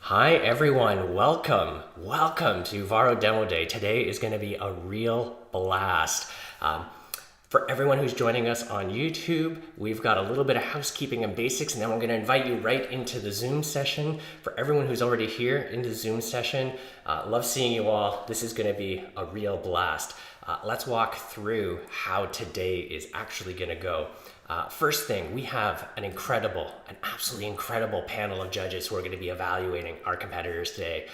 Hi everyone, welcome to Uvaro Demo Day. Today is going to be a real blast. For everyone who's joining us on YouTube, we've got a little bit of housekeeping and basics, and then we're going to invite you right into the Zoom session. For everyone who's already here in the Zoom session, love seeing you all. This is going to be a real blast. Let's walk through how today is actually going to go. First thing, we have an absolutely incredible panel of judges who are going to be evaluating our competitors today.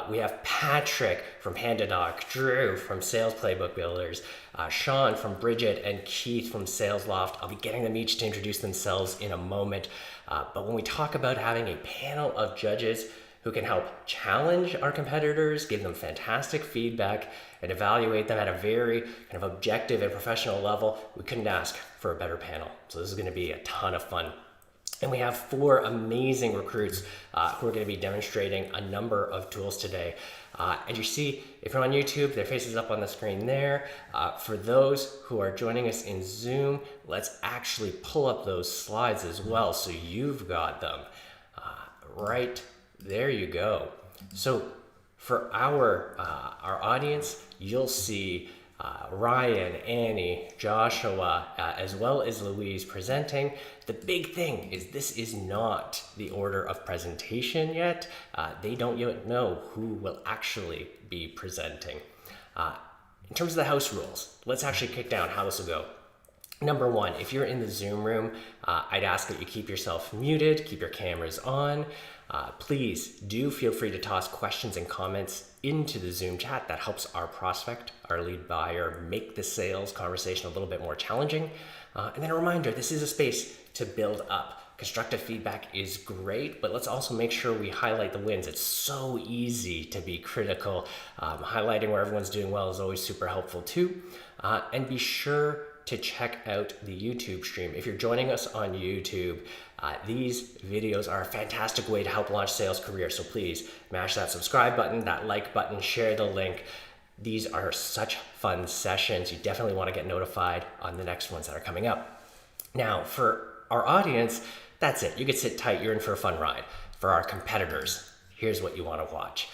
We have Patrick from PandaDoc, Drew from Sales Playbook Builders, Sean from Bridgit, and Keith from Sales Loft. I'll be getting them each to introduce themselves in a moment. But when we talk about having a panel of judges who can help challenge our competitors, give them fantastic feedback, and evaluate them at a very kind of objective and professional level, we couldn't ask for a better panel. So this is going to be a ton of fun. And we have 4 amazing recruits who are going to be demonstrating a number of tools today. And you see, if you're on YouTube, their faces up on the screen there. For those who are joining us in Zoom, let's actually pull up those slides as well so you've got them. Right there you go. So for our audience, you'll see Ryan, Annie, Joshua, as well as Louise presenting. The big thing is this is not the order of presentation yet. They don't yet know who will actually be presenting. In terms of the house rules, let's actually kick down how this will go. Number 1, if you're in the Zoom room, I'd ask that you keep yourself muted, keep your cameras on. Please do feel free to toss questions and comments into the Zoom chat. That helps our prospect, our lead buyer, make the sales conversation a little bit more challenging. And then a reminder, this is a space to build up. Constructive feedback is great, but let's also make sure we highlight the wins. It's so easy to be critical. Highlighting where everyone's doing well is always super helpful too. And be sure to check out the YouTube stream. If you're joining us on YouTube, these videos are a fantastic way to help launch sales career. So please mash that subscribe button, that like button, share the link. These are such fun sessions. You definitely want to get notified on the next ones that are coming up. Now, for our audience, that's it. You can sit tight. You're in for a fun ride. For our competitors, here's what you want to watch.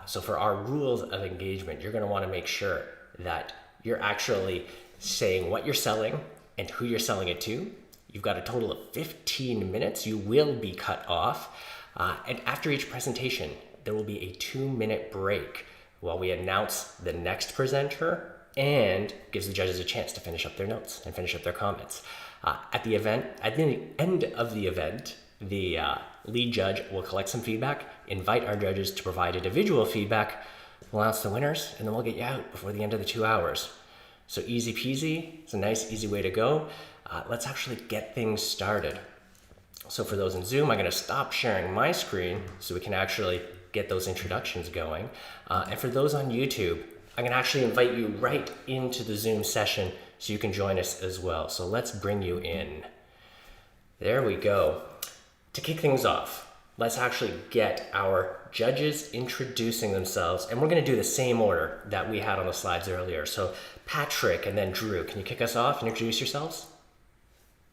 So for our rules of engagement, you're going to want to make sure that you're actually saying what you're selling and who you're selling it to. You've got a total of 15 minutes. You will be cut off. And after each presentation, there will be a 2-minute break while we announce the next presenter and gives the judges a chance to finish up their notes and finish up their comments. At the end of the event, the lead judge will collect some feedback, invite our judges to provide individual feedback. We'll announce the winners, and then we'll get you out before the end of the 2 hours. So easy peasy, it's a nice, easy way to go. Let's actually get things started. So for those in Zoom, I'm going to stop sharing my screen so we can actually get those introductions going. And for those on YouTube, I'm going to actually invite you right into the Zoom session so you can join us as well. So let's bring you in. There we go. To kick things off, let's actually get our judges introducing themselves, and we're going to do the same order that we had on the slides earlier. So Patrick and then Drew, can you kick us off and introduce yourselves?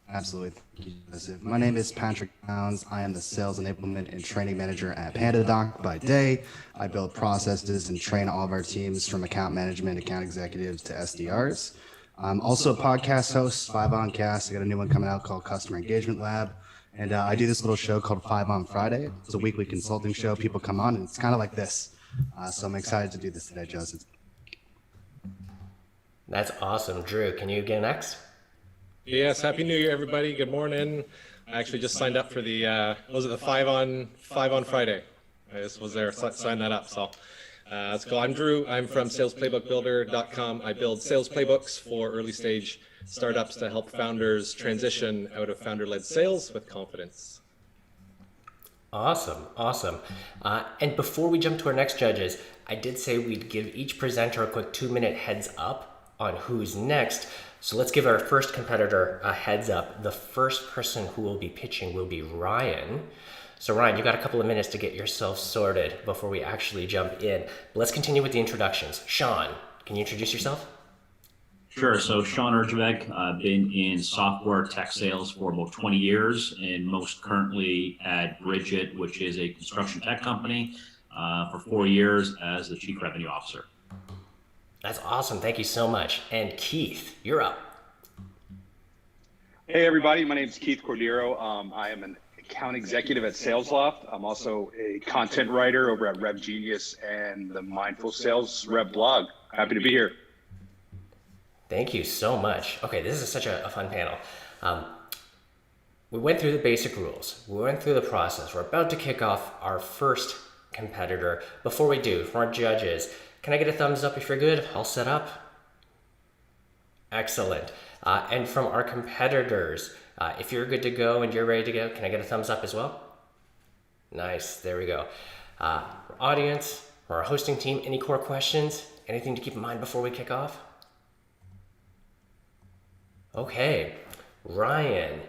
Absolutely. Thank you, Joseph. My name is Patrick Downs. I am the Sales Enablement and Training Manager at PandaDoc by day. I build processes and train all of our teams from account management, account executives to SDRs. I'm also a podcast host, 5 on Cast. I got a new one coming out called Customer Engagement Lab. And I do this little show called 5 on Friday. It's a weekly consulting show. People come on, and it's kind of like this. So I'm excited to do this today, Joseph. That's awesome. Drew, can you get next? Yes, Happy New Year, everybody. Good morning. I actually just signed up for the, was it the 5 on Friday? I just was there, signed that up. So let's go. I'm Drew. I'm from salesplaybookbuilder.com. I build sales playbooks for early stage startups to help founders transition out of founder-led sales with confidence. Awesome. And before we jump to our next judges, I did say we'd give each presenter a quick 2-minute heads up on who's next. So let's give our first competitor a heads up. The first person who will be pitching will be Ryan. So Ryan, you got a couple of minutes to get yourself sorted before we actually jump in. But let's continue with the introductions. Sean, can you introduce yourself? Sure. So Sean Urjavec, I've been in software tech sales for about 20 years and most currently at Bridgit, which is a construction tech company, for 4 years as the Chief Revenue Officer. That's awesome. Thank you so much. And Keith, you're up. Hey everybody, my name is Keith Cordero. I am an account executive at SalesLoft. I'm also a content writer over at Rev Genius and the Mindful Sales Rev blog. Happy to be here. Thank you so much. Okay, this is such a fun panel. We went through the basic rules. We went through the process. We're about to kick off our first competitor. Before we do, from our judges, can I get a thumbs up if you're good? All set up? Excellent. And from our competitors, if you're good to go and you're ready to go, can I get a thumbs up as well? Nice, there we go. Our audience, or our hosting team, any core questions? Anything to keep in mind before we kick off? Okay, Ryan,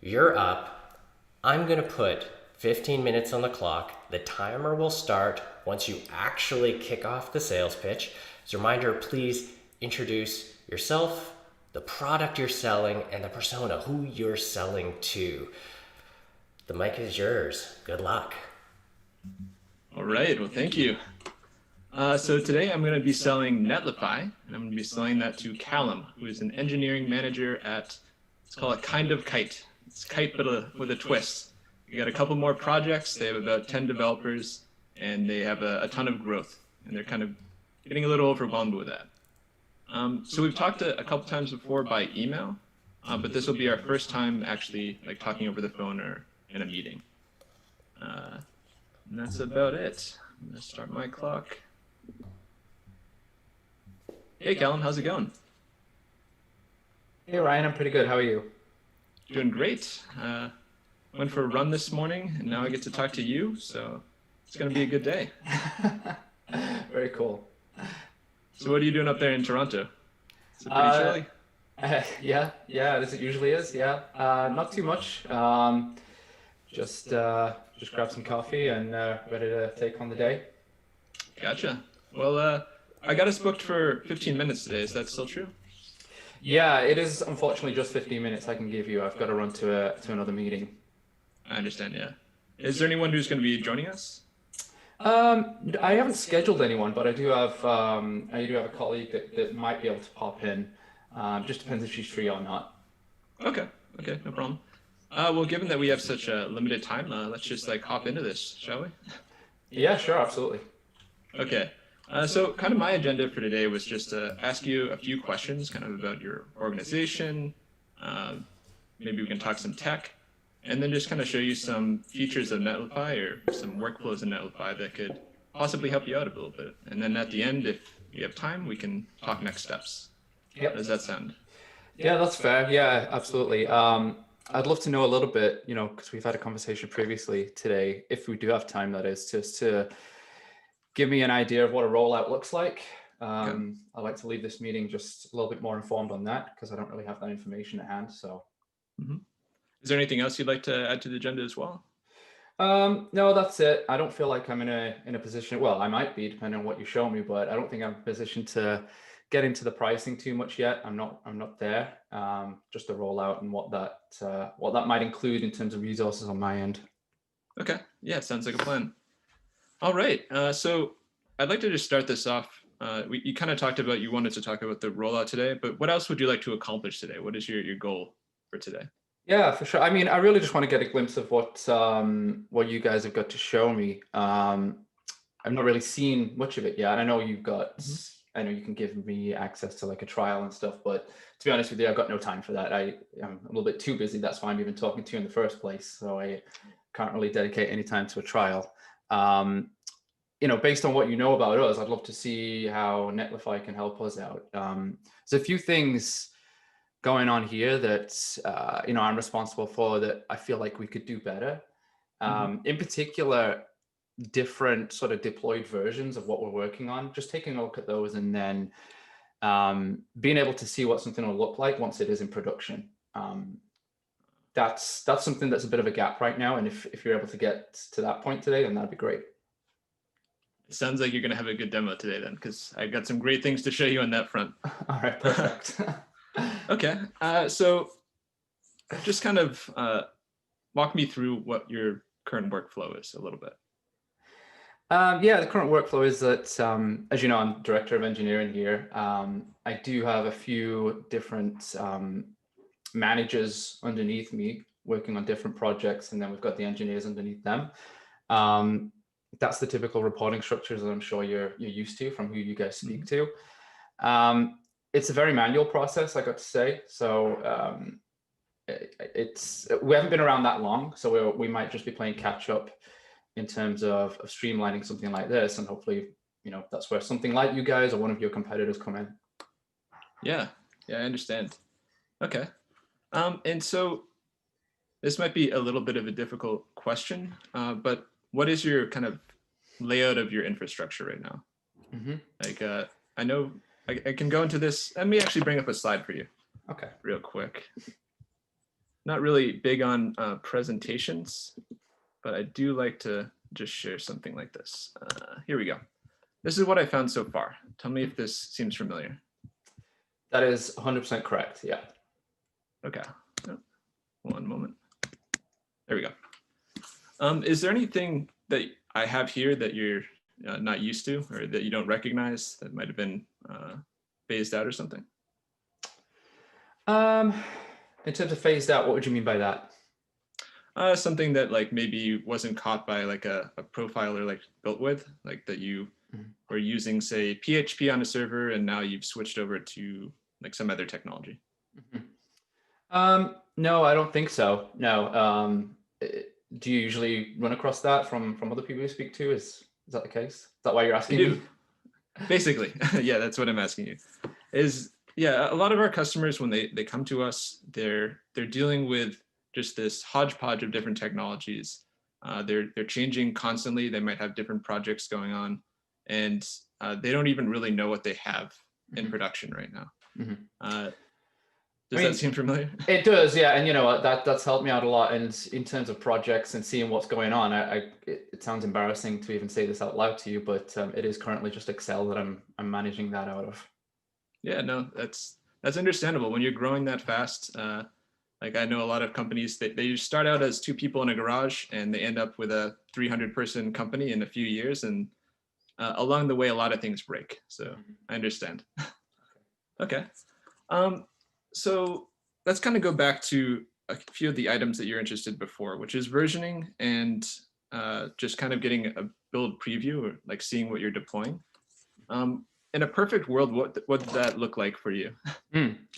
you're up. I'm gonna put 15 minutes on the clock. The timer will start once you actually kick off the sales pitch. As a reminder, please introduce yourself, the product you're selling, and the persona, who you're selling to. The mic is yours. Good luck. All right, well, thank you. So today I'm going to be selling Netlify, and I'm going to be selling that to Callum, who is an engineering manager at, let's call it Kind of Kite. It's Kite, but with a twist. We got a couple more projects. They have about 10 developers, and they have a ton of growth, and they're kind of getting a little overwhelmed with that. So we've talked a couple times before by email, but this will be our first time actually like talking over the phone or in a meeting. And that's about it. I'm gonna start my clock. Hey Callum, how's it going? Hey Ryan, I'm pretty good. How are you? Doing great. Went for a run this morning, and now I get to talk to you, so it's gonna be a good day. Very cool. So what are you doing up there in Toronto? Is it pretty chilly? Yeah, as it usually is. Yeah, not too much. Just grab some coffee and ready to take on the day. Gotcha. Well, I got us booked for 15 minutes today. Is that still true? Yeah, it is unfortunately just 15 minutes I can give you. I've got to run to another meeting. I understand. Yeah. Is there anyone who's going to be joining us? I haven't scheduled anyone, but I do have a colleague that might be able to pop in. Just depends if she's free or not. Okay, no problem. Well, given that we have such a limited time, let's just like hop into this, shall we? Yeah, sure, absolutely. Okay. So kind of my agenda for today was just to ask you a few questions kind of about your organization. Maybe we can talk some tech. And then just kind of show you some features of Netlify or some workflows in Netlify that could possibly help you out a little bit. And then at the end, if you have time, we can talk next steps. Yep. How does that sound? Yeah, that's fair. Yeah, absolutely. I'd love to know a little bit, because we've had a conversation previously today, if we do have time, that is, just to give me an idea of what a rollout looks like. I'd like to leave this meeting just a little bit more informed on that because I don't really have that information at hand. So. Mm-hmm. Is there anything else you'd like to add to the agenda as well? No, that's it. I don't feel like I'm in a position. Well, I might be depending on what you show me, but I don't think I'm in a position to get into the pricing too much yet. I'm not there. Just the rollout and what that might include in terms of resources on my end. Okay. Yeah, it sounds like a plan. All right. So I'd like to just start this off. You kind of talked about you wanted to talk about the rollout today, but what else would you like to accomplish today? What is your goal for today? Yeah, for sure. I mean, I really just want to get a glimpse of what you guys have got to show me. I've not really seen much of it yet. I know you've got, I know you can give me access to like a trial and stuff, but to be honest with you, I've got no time for that. I'm a little bit too busy. That's why I'm even talking to you in the first place. So I can't really dedicate any time to a trial. Based on what you know about us, I'd love to see how Netlify can help us out. There's a few things going on here that I'm responsible for that I feel like we could do better. In particular, different sort of deployed versions of what we're working on, just taking a look at those and then being able to see what something will look like once it is in production. That's something that's a bit of a gap right now. And if you're able to get to that point today, then that'd be great. sounds like you're going to have a good demo today then, because I got some great things to show you on that front. All right, perfect. Okay, so just kind of walk me through what your current workflow is a little bit. Yeah, the current workflow is that, as you know, I'm director of engineering here. I do have a few different managers underneath me working on different projects, and then we've got the engineers underneath them. That's the typical reporting structures that I'm sure you're used to from who you guys speak to. It's a very manual process, I got to say. So we haven't been around that long, so we might just be playing catch up in terms of streamlining something like this, and hopefully, that's where something like you guys or one of your competitors come in. Yeah, I understand. Okay, and so this might be a little bit of a difficult question, but what is your kind of layout of your infrastructure right now? Like, I know I can go into this. Let me actually bring up a slide for you. Okay. Real quick. Not really big on presentations, but I do like to just share something like this. Here we go. This is what I found so far. Tell me if this seems familiar. That is 100% correct. Yeah. Okay. One moment. There we go. Is there anything that I have here that you're not used to, or that you don't recognize, that might have been phased out or something? In terms of phased out, what would you mean by that? Something that like maybe wasn't caught by like a profiler like built with, like that you were using, say, PHP on a server, and now you've switched over to like some other technology. No, I don't think so. No. Do you usually run across that from other people you speak to? Is that the case? Is that why you're asking me? Basically, yeah, that's what I'm asking you. Yeah, a lot of our customers, when they come to us, they're dealing with just this hodgepodge of different technologies. They're changing constantly. They might have different projects going on, and they don't even really know what they have in production right now. Does that seem familiar? It does, yeah. And you know what, that's helped me out a lot. And in terms of projects and seeing what's going on, it sounds embarrassing to even say this out loud to you, but it is currently just Excel that I'm managing that out of. Yeah, no, that's understandable. When you're growing that fast, like I know a lot of companies, they start out as 2 people in a garage and they end up with a 300-person company in a few years. And along the way, a lot of things break. So I understand. Okay. So let's kind of go back to a few of the items that you're interested before, which is versioning and just kind of getting a build preview, or like seeing what you're deploying. In a perfect world, what would that look like for you?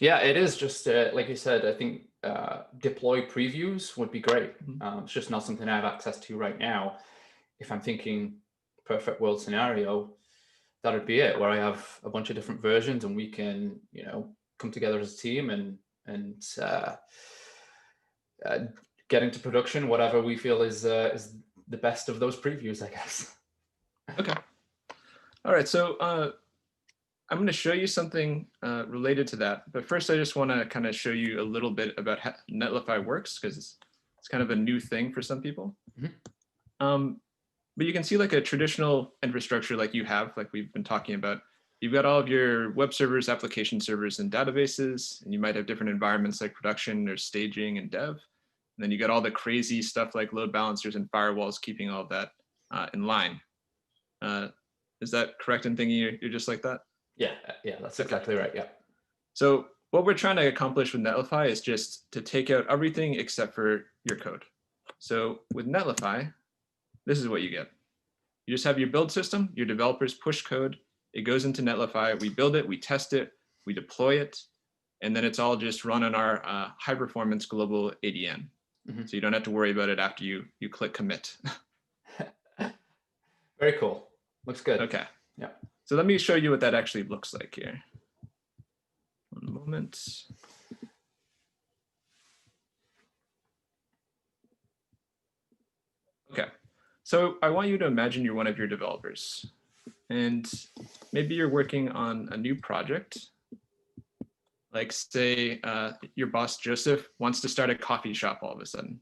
Yeah, it is just like you said, I think deploy previews would be great. It's just not something I have access to right now. If I'm thinking perfect world scenario, that would be it, where I have a bunch of different versions and we can, come together as a team and get into production, whatever we feel is the best of those previews, I guess. Okay. All right. So I'm going to show you something related to that. But first, I just want to kind of show you a little bit about how Netlify works, because it's kind of a new thing for some people. But you can see like a traditional infrastructure like you have, like we've been talking about. You've got all of your web servers, application servers, and databases, and you might have different environments like production or staging and dev. And then you got all the crazy stuff like load balancers and firewalls keeping all of that in line. Is that correct in thinking you're just like that? Yeah, that's exactly right, yeah. So what we're trying to accomplish with Netlify is just to take out everything except for your code. So with Netlify, this is what you get. You just have your build system, your developers push code, it goes into Netlify, we build it, we test it, we deploy it, and then it's all just run on our high performance global ADN. So you don't have to worry about it after you click commit. Very cool. Looks good. Okay. Yeah. So let me show you what that actually looks like here. One moment. Okay. So I want you to imagine you're one of your developers, and maybe you're working on a new project. Like say your boss, Joseph, wants to start a coffee shop all of a sudden.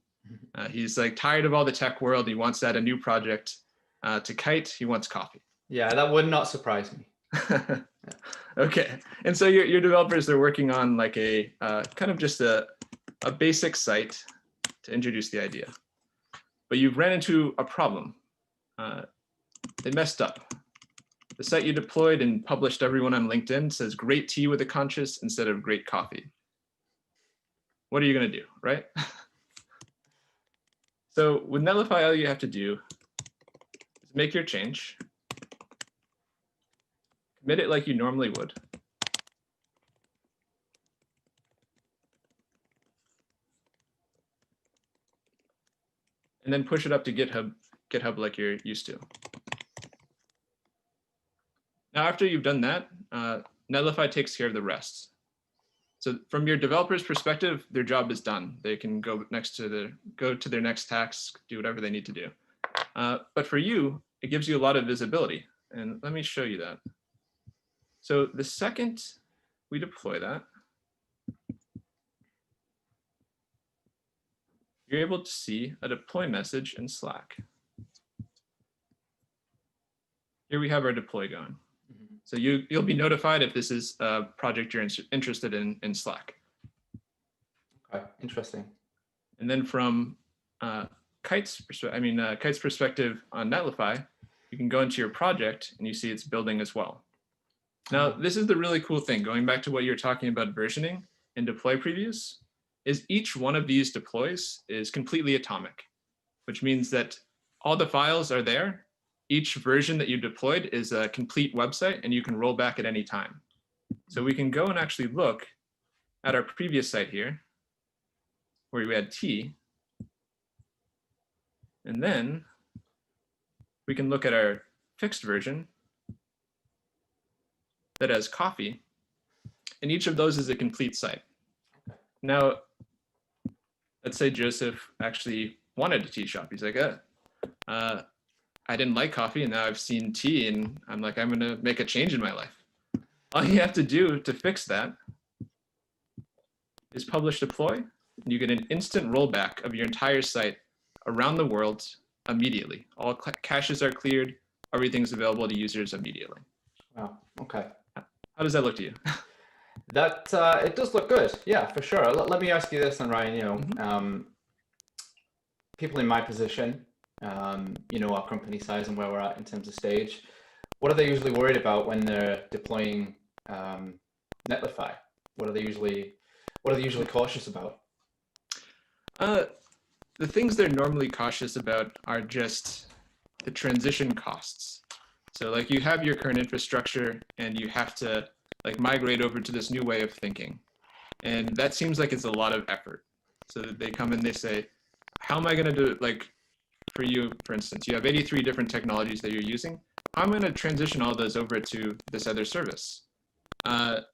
He's like tired of all the tech world. He wants to add a new project to Kite. He wants coffee. Yeah, that would not surprise me. Okay, and so your developers are working on like a kind of just a basic site to introduce the idea, but you've ran into a problem. They messed up. The site you deployed and published everyone on LinkedIn says "great tea with a conscience" instead of "great coffee." What are you going to do, right? So with Netlify, all you have to do is make your change, commit it like you normally would, and then push it up to GitHub like you're used to. Now, after you've done that, Netlify takes care of the rest. So from your developer's perspective, their job is done. They can go to their next task, do whatever they need to do. But for you, it gives you a lot of visibility. And let me show you that. So the second we deploy that, you're able to see a deploy message in Slack. Here we have our deploy going. So you'll be notified if this is a project you're interested in Slack. Okay, interesting. And then from Kite's perspective on Netlify, you can go into your project and you see it's building as well. Now, this is the really cool thing, going back to what you're talking about versioning and deploy previews, is each one of these deploys is completely atomic, which means that all the files are there. Each version that you deployed is a complete website and you can roll back at any time. So we can go and actually look at our previous site here, where we had tea. And then we can look at our fixed version that has coffee. And each of those is a complete site. Now, let's say Joseph actually wanted a tea shop. He's like, I didn't like coffee and now I've seen tea and I'm like, I'm gonna make a change in my life. All you have to do to fix that is publish deploy, and you get an instant rollback of your entire site around the world immediately. All caches are cleared, everything's available to users immediately. Wow, okay. How does that look to you? That it does look good, yeah, for sure. Let me ask you this, then, Ryan. People in my position, our company size and where we're at in terms of stage, what are they usually worried about when they're deploying Netlify? What are they usually cautious about? The things they're normally cautious about are just the transition costs. So like you have your current infrastructure and you have to like migrate over to this new way of thinking. And that seems like it's a lot of effort. So they come and they say, how am I going to do it? Like for you, for instance, you have 83 different technologies that you're using. I'm going to transition all those over to this other service. And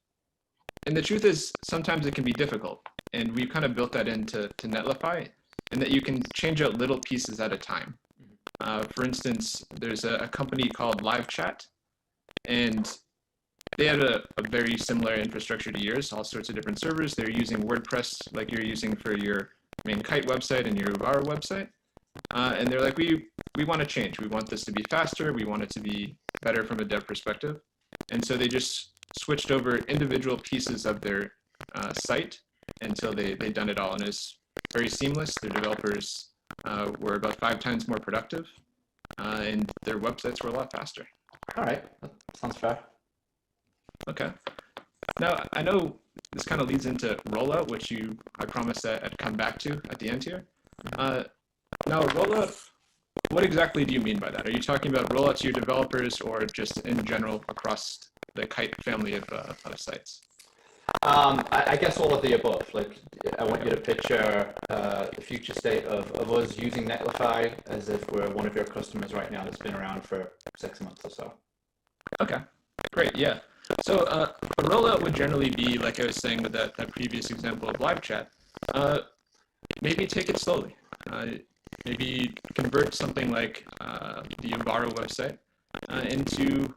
the truth is sometimes it can be difficult. And we've kind of built that into Netlify, and that you can change out little pieces at a time. For instance, there's a company called Live Chat, and they had a very similar infrastructure to yours, all sorts of different servers. They're using WordPress like you're using for your main Kite website and your Uvaro website. And they're like, we want to change. We want this to be faster. We want it to be better from a dev perspective. And so they just switched over individual pieces of their site until they'd done it all. And it's very seamless. Their developers were about 5 times more productive, and their websites were a lot faster. All right, that sounds fair. Okay. Now, I know this kind of leads into rollout, which I promised that I'd come back to at the end here. Now, rollout, what exactly do you mean by that? Are you talking about rollout to your developers or just in general across the Kite family of sites? I guess all of the above. Like, I want you to picture the future state of us using Netlify as if we're one of your customers right now that's been around for 6 months or so. Okay, great, yeah. So a rollout would generally be, like I was saying with that previous example of live chat, maybe take it slowly. Maybe convert something like the Uvaro website into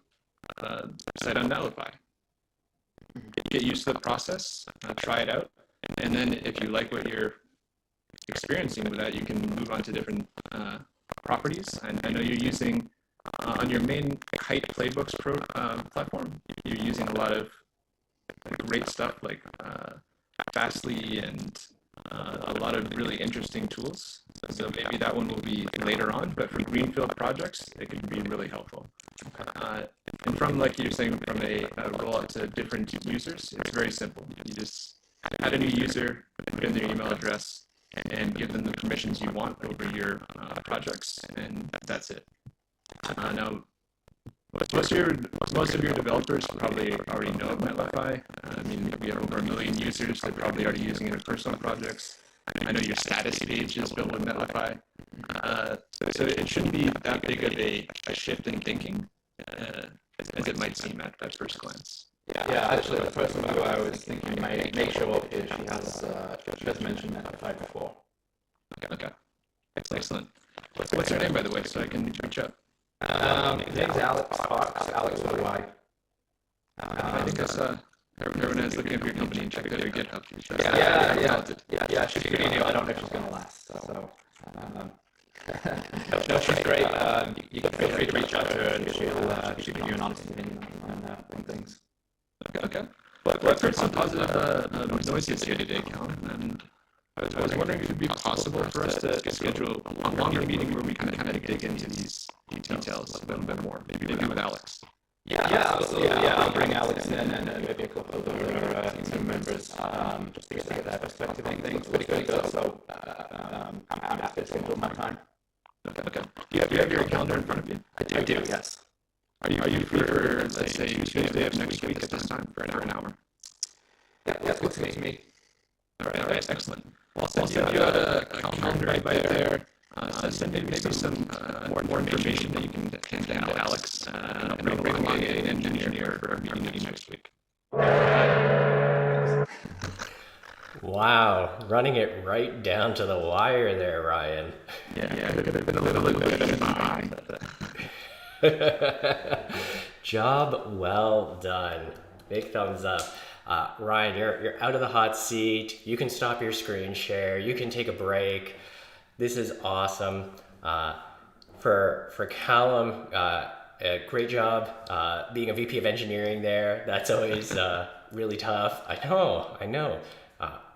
a site on Netlify. Get used to the process, try it out, and then if you like what you're experiencing with that, you can move on to different properties. And I know you're using on your main Kite Playbooks platform, you're using a lot of great stuff like Fastly and a lot of really interesting tools. So maybe that one will be later on, but for greenfield projects, it can be really helpful. And from, like you're saying, from a rollout to different users, it's very simple. You just add a new user, put in their email address, and give them the permissions you want over your projects, and that's it. Now, most of your developers probably already know of Netlify. I mean, we have over 1 million users. They're probably already using it in personal projects. I know your status page is built with Netlify. So it shouldn't be that big of a shift in thinking as it might seem at first glance. Yeah, actually, the person who I was thinking may show up here. She has mentioned Netlify before. Okay. Excellent. What's her name, by the way, so I can reach out? His name's Alex Fox, Alex with a Y. I think I saw everyone is looking at your company and checked out your GitHub. Yeah, she's pretty new. I don't know if she's going to last. So, no, she's great. You can feel free to reach out to her, and she'll give you an honest opinion on things. Okay. Well, I've heard some positive noises here today, Callum, and I was wondering if it would be possible for us to schedule a longer meeting where we can kind of dig into these details a little bit more, maybe with Alex. Yeah, absolutely. Yeah, I'll bring Alex in and maybe a couple of other team members just to get their perspective on things. Pretty good. So I'm happy to schedule my time. Okay. Do you have your calendar in front of you? I do. Yes. Are you free for, let's say, Tuesday of next week at this time for an hour? Yeah, that's good to me. All right, excellent. I'll send you a calendar invite there. Send maybe some more information that you can hand to Alex and bring along an engineer for our meeting next week. Wow, running it right down to the wire there, Ryan. Yeah, it could have been a little bit behind. Job well done. Big thumbs up. Ryan, you're out of the hot seat. You can stop your screen share. You can take a break. This is awesome. For Callum, great job being a VP of engineering there. That's always really tough. I know.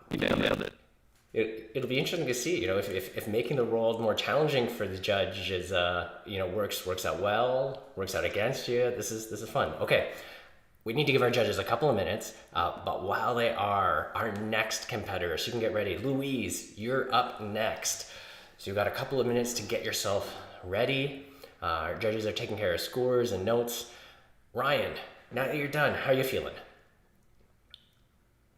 You nailed it. It'll be interesting to see, if making the role more challenging for the judge is, works out well, works out against you. This is fun. Okay. We need to give our judges a couple of minutes, but while they are, our next competitor, so you can get ready. Louise, you're up next. So you've got a couple of minutes to get yourself ready. Our judges are taking care of scores and notes. Ryan, now that you're done, how are you feeling?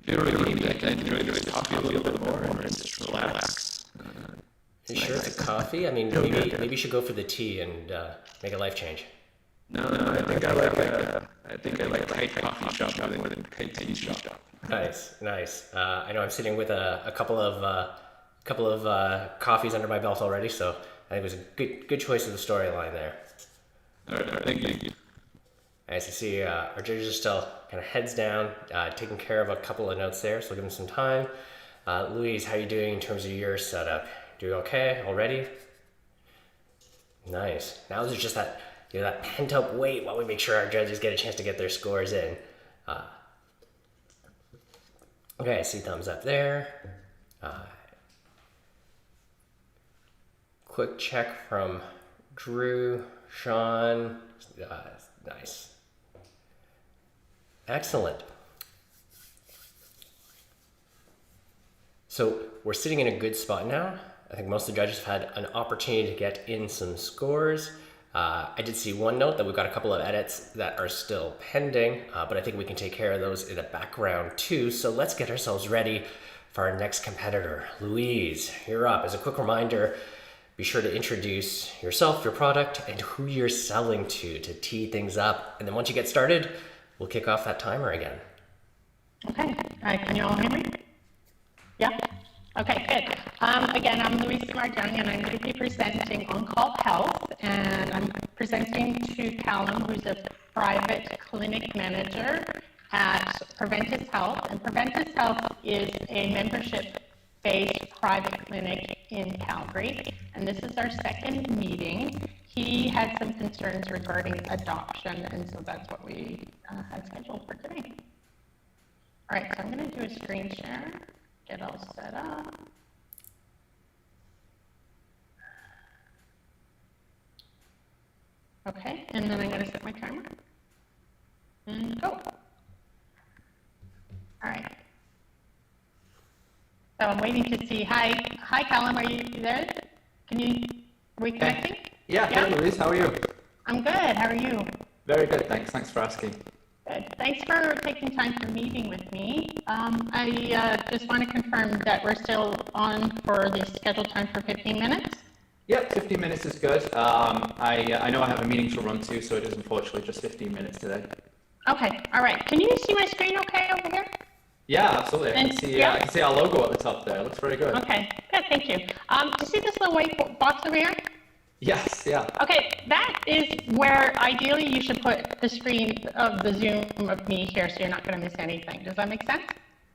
I can enjoy this coffee a little bit more and just relax. You sure it's a coffee? I mean, maybe you should go for the tea and make a life change. No, I think I like Kite Coffee Shop more than Kite Tea Shop. Nice. I know I'm sitting with a couple of coffees under my belt already, so I think it was a good choice of the storyline there. All right, thank you. Nice to see our judges are still kind of heads down, taking care of a couple of notes there, so give them some time. Louise, how are you doing in terms of your setup? Doing okay already? Nice. Now there's just that pent up wait while we make sure our judges get a chance to get their scores in. Okay, I see thumbs up there. Quick check from Drew, Sean. Nice. Excellent. So we're sitting in a good spot now. I think most of the judges have had an opportunity to get in some scores. I did see one note that we've got a couple of edits that are still pending, but I think we can take care of those in the background too. So let's get ourselves ready for our next competitor. Louise, you're up. As a quick reminder, be sure to introduce yourself, your product, and who you're selling to tee things up. And then once you get started, we'll kick off that timer again. Okay, can you all hear me? Yeah? Okay, good. Again, I'm Louise SY, and I'm going to be presenting OnCall Health, and I'm presenting to Callum, who's a private clinic manager at Preventice Health. And Preventice Health is a membership based private clinic in Calgary. And this is our second meeting. He had some concerns regarding adoption, and so that's what we had scheduled for today. All right, so I'm going to do a screen share, get all set up. Okay, and then I'm going to set my timer and go. All right. So I'm waiting to see. Hi, Callum. Are you there? Are we connecting? Yeah. Hey, Louise. How are you? I'm good. How are you? Very good. Thanks. Thanks for asking. Good. Thanks for taking time for meeting with me. I just want to confirm that we're still on for the scheduled time for 15 minutes. Yep, 15 minutes is good. I know I have a meeting to run to, so it is unfortunately just 15 minutes today. Okay. All right. Can you see my screen okay over here? Yeah, absolutely. I can see our logo at the top there. It looks very good. Okay. Good. Thank you. Do you see this little white box over here? Yes. Yeah. Okay. That is where ideally you should put the screen of the Zoom of me here, so you're not going to miss anything. Does that make sense?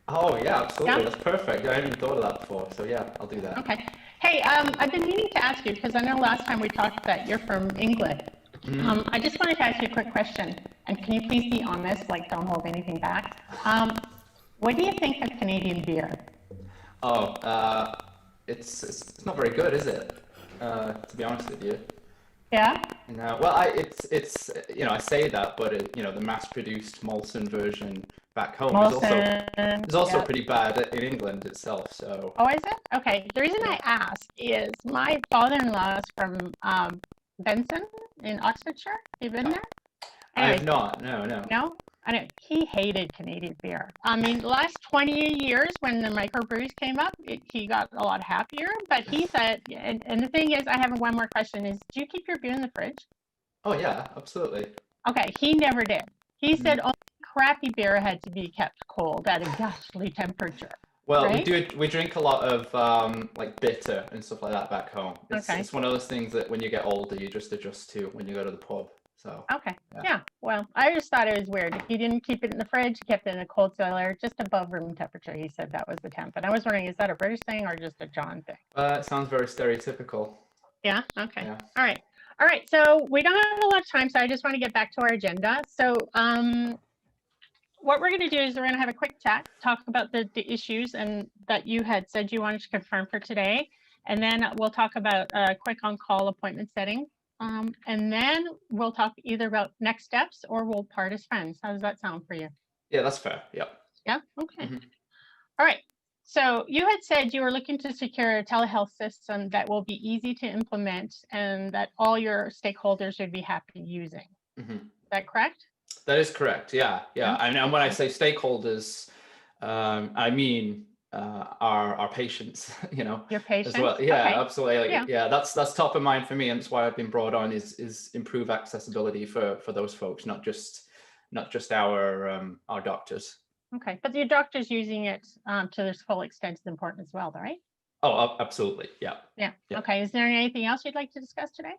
Oh yeah, absolutely. Yeah? That's perfect. I hadn't even thought of that before. So yeah, I'll do that. Okay. Hey, I've been meaning to ask you, because I know last time we talked that you're from England. I just wanted to ask you a quick question, and can you please be honest, like don't hold anything back? What do you think of Canadian beer? Oh, it's not very good, is it? To be honest with you. Yeah? No. Well, it's I say that, but the mass-produced Molson version back home is also yeah. pretty bad in England itself. So. Oh, is it? Okay. The reason I ask is my father-in-law is from Benson in Oxfordshire. You been there? I Anyway, have not. No. No? I know. He hated Canadian beer. I mean, the last 20 years when the microbrews came up, he got a lot happier. But he said, and the thing is, I have one more question is, do you keep your beer in the fridge? Oh yeah, absolutely. Okay, he never did. He said only crappy beer had to be kept cold at a ghastly temperature. Well, right? we drink a lot of like bitter and stuff like that back home. It's one of those things that when you get older, you just adjust to when you go to the pub. So. Okay. Yeah. Well, I just thought it was weird. He didn't keep it in the fridge. He kept it in a cold cellar, just above room temperature. He said that was the temp. And I was wondering, is that a British thing or just a John thing? It sounds very stereotypical. Yeah. Okay. Yeah. All right. All right. So we don't have a lot of time, so I just want to get back to our agenda. So what we're going to do is we're going to have a quick chat, talk about the issues and that you had said you wanted to confirm for today. And then we'll talk about a quick on-call appointment setting. And then we'll talk either about next steps or we'll part as friends. How does that sound for you? Yeah, that's fair. Yeah. Yeah. Okay. All right. So you had said you were looking to secure a telehealth system that will be easy to implement and that all your stakeholders would be happy using. Is that correct? That is correct. Yeah. And when I say stakeholders, I mean our patients, your patients as well. Yeah, okay. absolutely. Yeah, that's top of mind for me, and that's why I've been brought on is improve accessibility for those folks, not just our doctors. Okay, but your doctors using it to their full extent is important as well, right? Oh, absolutely. Yeah. Okay. Is there anything else you'd like to discuss today?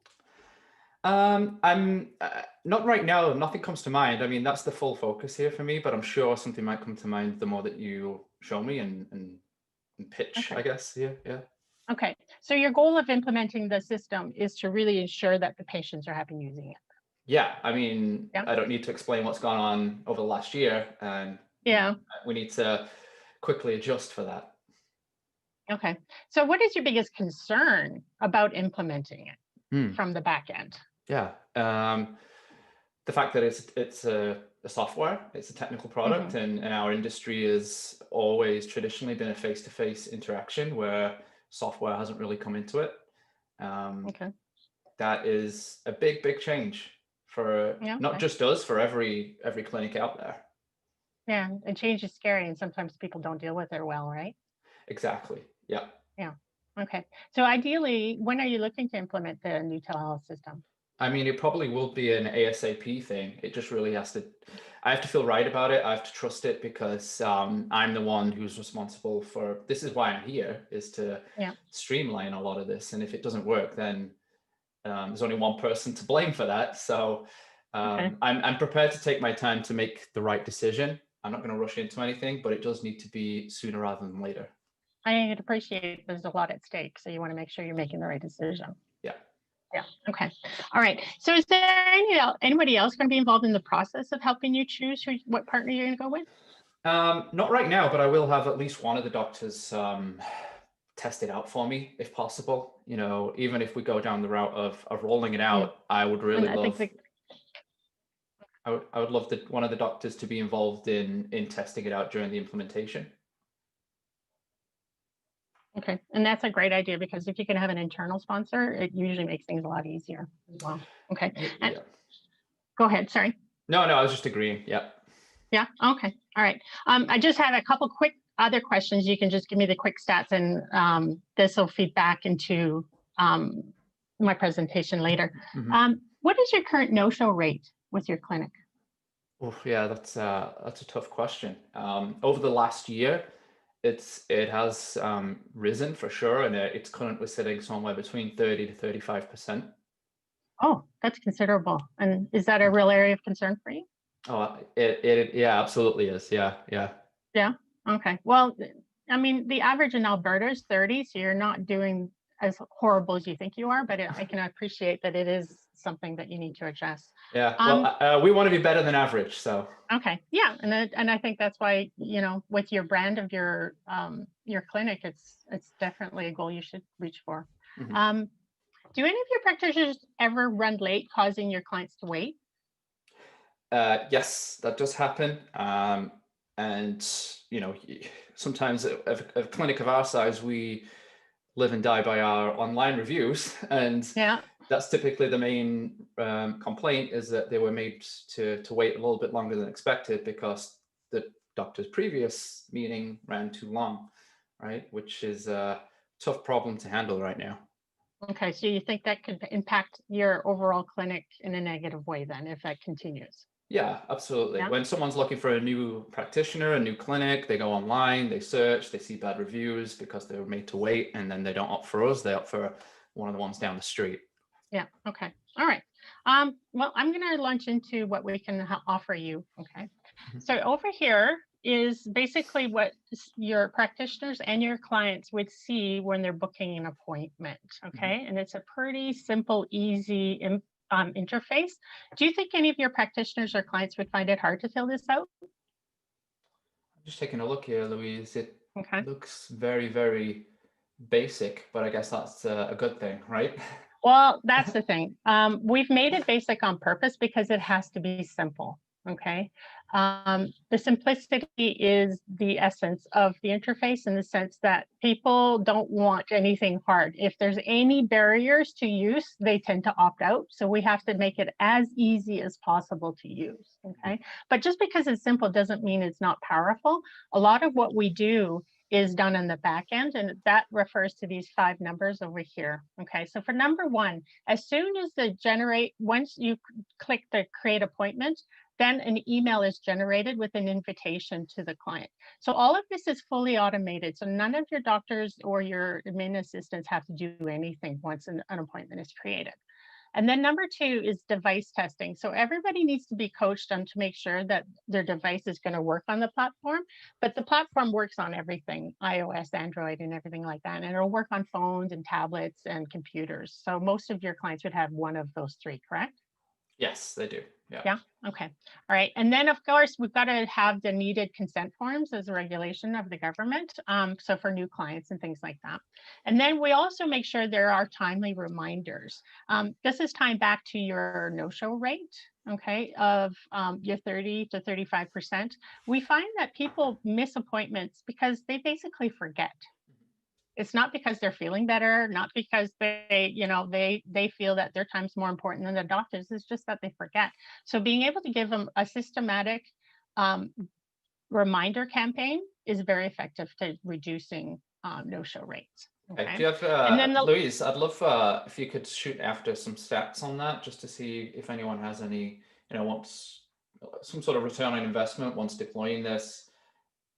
I'm not right now. Nothing comes to mind. I mean, that's the full focus here for me, but I'm sure something might come to mind the more that you show me and pitch, okay. I guess. Yeah. Okay. So your goal of implementing the system is to really ensure that the patients are happy using it. Yeah. I mean, I don't need to explain what's gone on over the last year, and we need to quickly adjust for that. Okay. So what is your biggest concern about implementing it from the back end? Yeah, the fact that it's a software, it's a technical product, and our industry has always traditionally been a face-to-face interaction where software hasn't really come into it. That is a big change for not just us, for every clinic out there. Yeah, and change is scary, and sometimes people don't deal with it well, right? Exactly. Yeah. Okay. So ideally, when are you looking to implement the new telehealth system? I mean, it probably will be an ASAP thing. It just really I have to feel right about it. I have to trust it because I'm the one who's responsible for, this is why I'm here, is to streamline a lot of this. And if it doesn't work, then there's only one person to blame for that. So I'm prepared to take my time to make the right decision. I'm not going to rush into anything, but it does need to be sooner rather than later. I appreciate there's a lot at stake, so you want to make sure you're making the right decision. Yeah. Yeah. Okay. All right. So is there anybody else going to be involved in the process of helping you choose what partner you're going to go with? Not right now, but I will have at least one of the doctors test it out for me, if possible. You know, even if we go down the route of rolling it out, I would really love. I would love one of the doctors to be involved in testing it out during the implementation. Okay, and that's a great idea, because if you can have an internal sponsor, it usually makes things a lot easier as well. Okay, and go ahead. Sorry. No, I was just agreeing. Yeah. Yeah. Okay. All right. I just have a couple quick other questions. You can just give me the quick stats, and this will feed back into my presentation later. Mm-hmm. What is your current no-show rate with your clinic? Oh, yeah, that's a tough question. Over the last year, it has risen for sure, and it's currently sitting somewhere between 30 to 35%. Oh, that's considerable. And is that a real area of concern for you? Oh, it yeah, absolutely is. Yeah. Yeah. Okay. Well, I mean, the average in Alberta is 30, so you're not doing as horrible as you think you are, but I can appreciate that it is something that you need to address. Yeah. Well, we want to be better than average, so. Okay. Yeah, and I think that's why, you know, with your brand of your clinic, it's definitely a goal you should reach for. Mm-hmm. Do any of your practitioners ever run late, causing your clients to wait? Yes, that does happen. And you know, sometimes a clinic of our size, we live and die by our online reviews, and yeah, that's typically the main complaint, is that they were made to wait a little bit longer than expected because the doctor's previous meeting ran too long, right? Which is a tough problem to handle right now. Okay, so you think that could impact your overall clinic in a negative way then, if that continues? Yeah, absolutely. Yeah. When someone's looking for a new practitioner, a new clinic, they go online, they search, they see bad reviews because they were made to wait, and then they don't opt for us, they opt for one of the ones down the street. Yeah, okay. All right. Well, I'm going to launch into what we can offer you, okay? Mm-hmm. So over here is basically what your practitioners and your clients would see when they're booking an appointment, okay? Mm-hmm. And it's a pretty simple, easy interface. Do you think any of your practitioners or clients would find it hard to fill this out? I'm just taking a look here, Louise. It looks very, very basic, but I guess that's a good thing, right? Well, that's the thing. We've made it basic on purpose because it has to be simple, okay? The simplicity is the essence of the interface, in the sense that people don't want anything hard. If there's any barriers to use, they tend to opt out. So we have to make it as easy as possible to use, okay? But just because it's simple doesn't mean it's not powerful. A lot of what we do is done in the back end, and that refers to these 5 numbers over here. Okay, so for number 1, as soon as once you click the create appointment, then an email is generated with an invitation to the client. So all of this is fully automated. So none of your doctors or your admin assistants have to do anything once an appointment is created. And then number 2 is device testing. So everybody needs to be coached on to make sure that their device is going to work on the platform, but the platform works on everything, iOS, Android, and everything like that. And it'll work on phones and tablets and computers. So most of your clients would have one of those 3, correct? Yes, they do. Yeah. Yeah. Okay. All right. And then, of course, we've got to have the needed consent forms as a regulation of the government. So for new clients and things like that. And then we also make sure there are timely reminders. This is tying back to your no-show rate, okay, of your 30 to 35%. We find that people miss appointments because they basically forget. It's not because they're feeling better, not because they feel that their time's more important than the doctor's. It's just that they forget. So being able to give them a systematic reminder campaign is very effective to reducing no-show rates. Okay. Do you have, Louise, I'd love if you could shoot after some stats on that, just to see if anyone has any, wants some sort of return on investment once deploying this.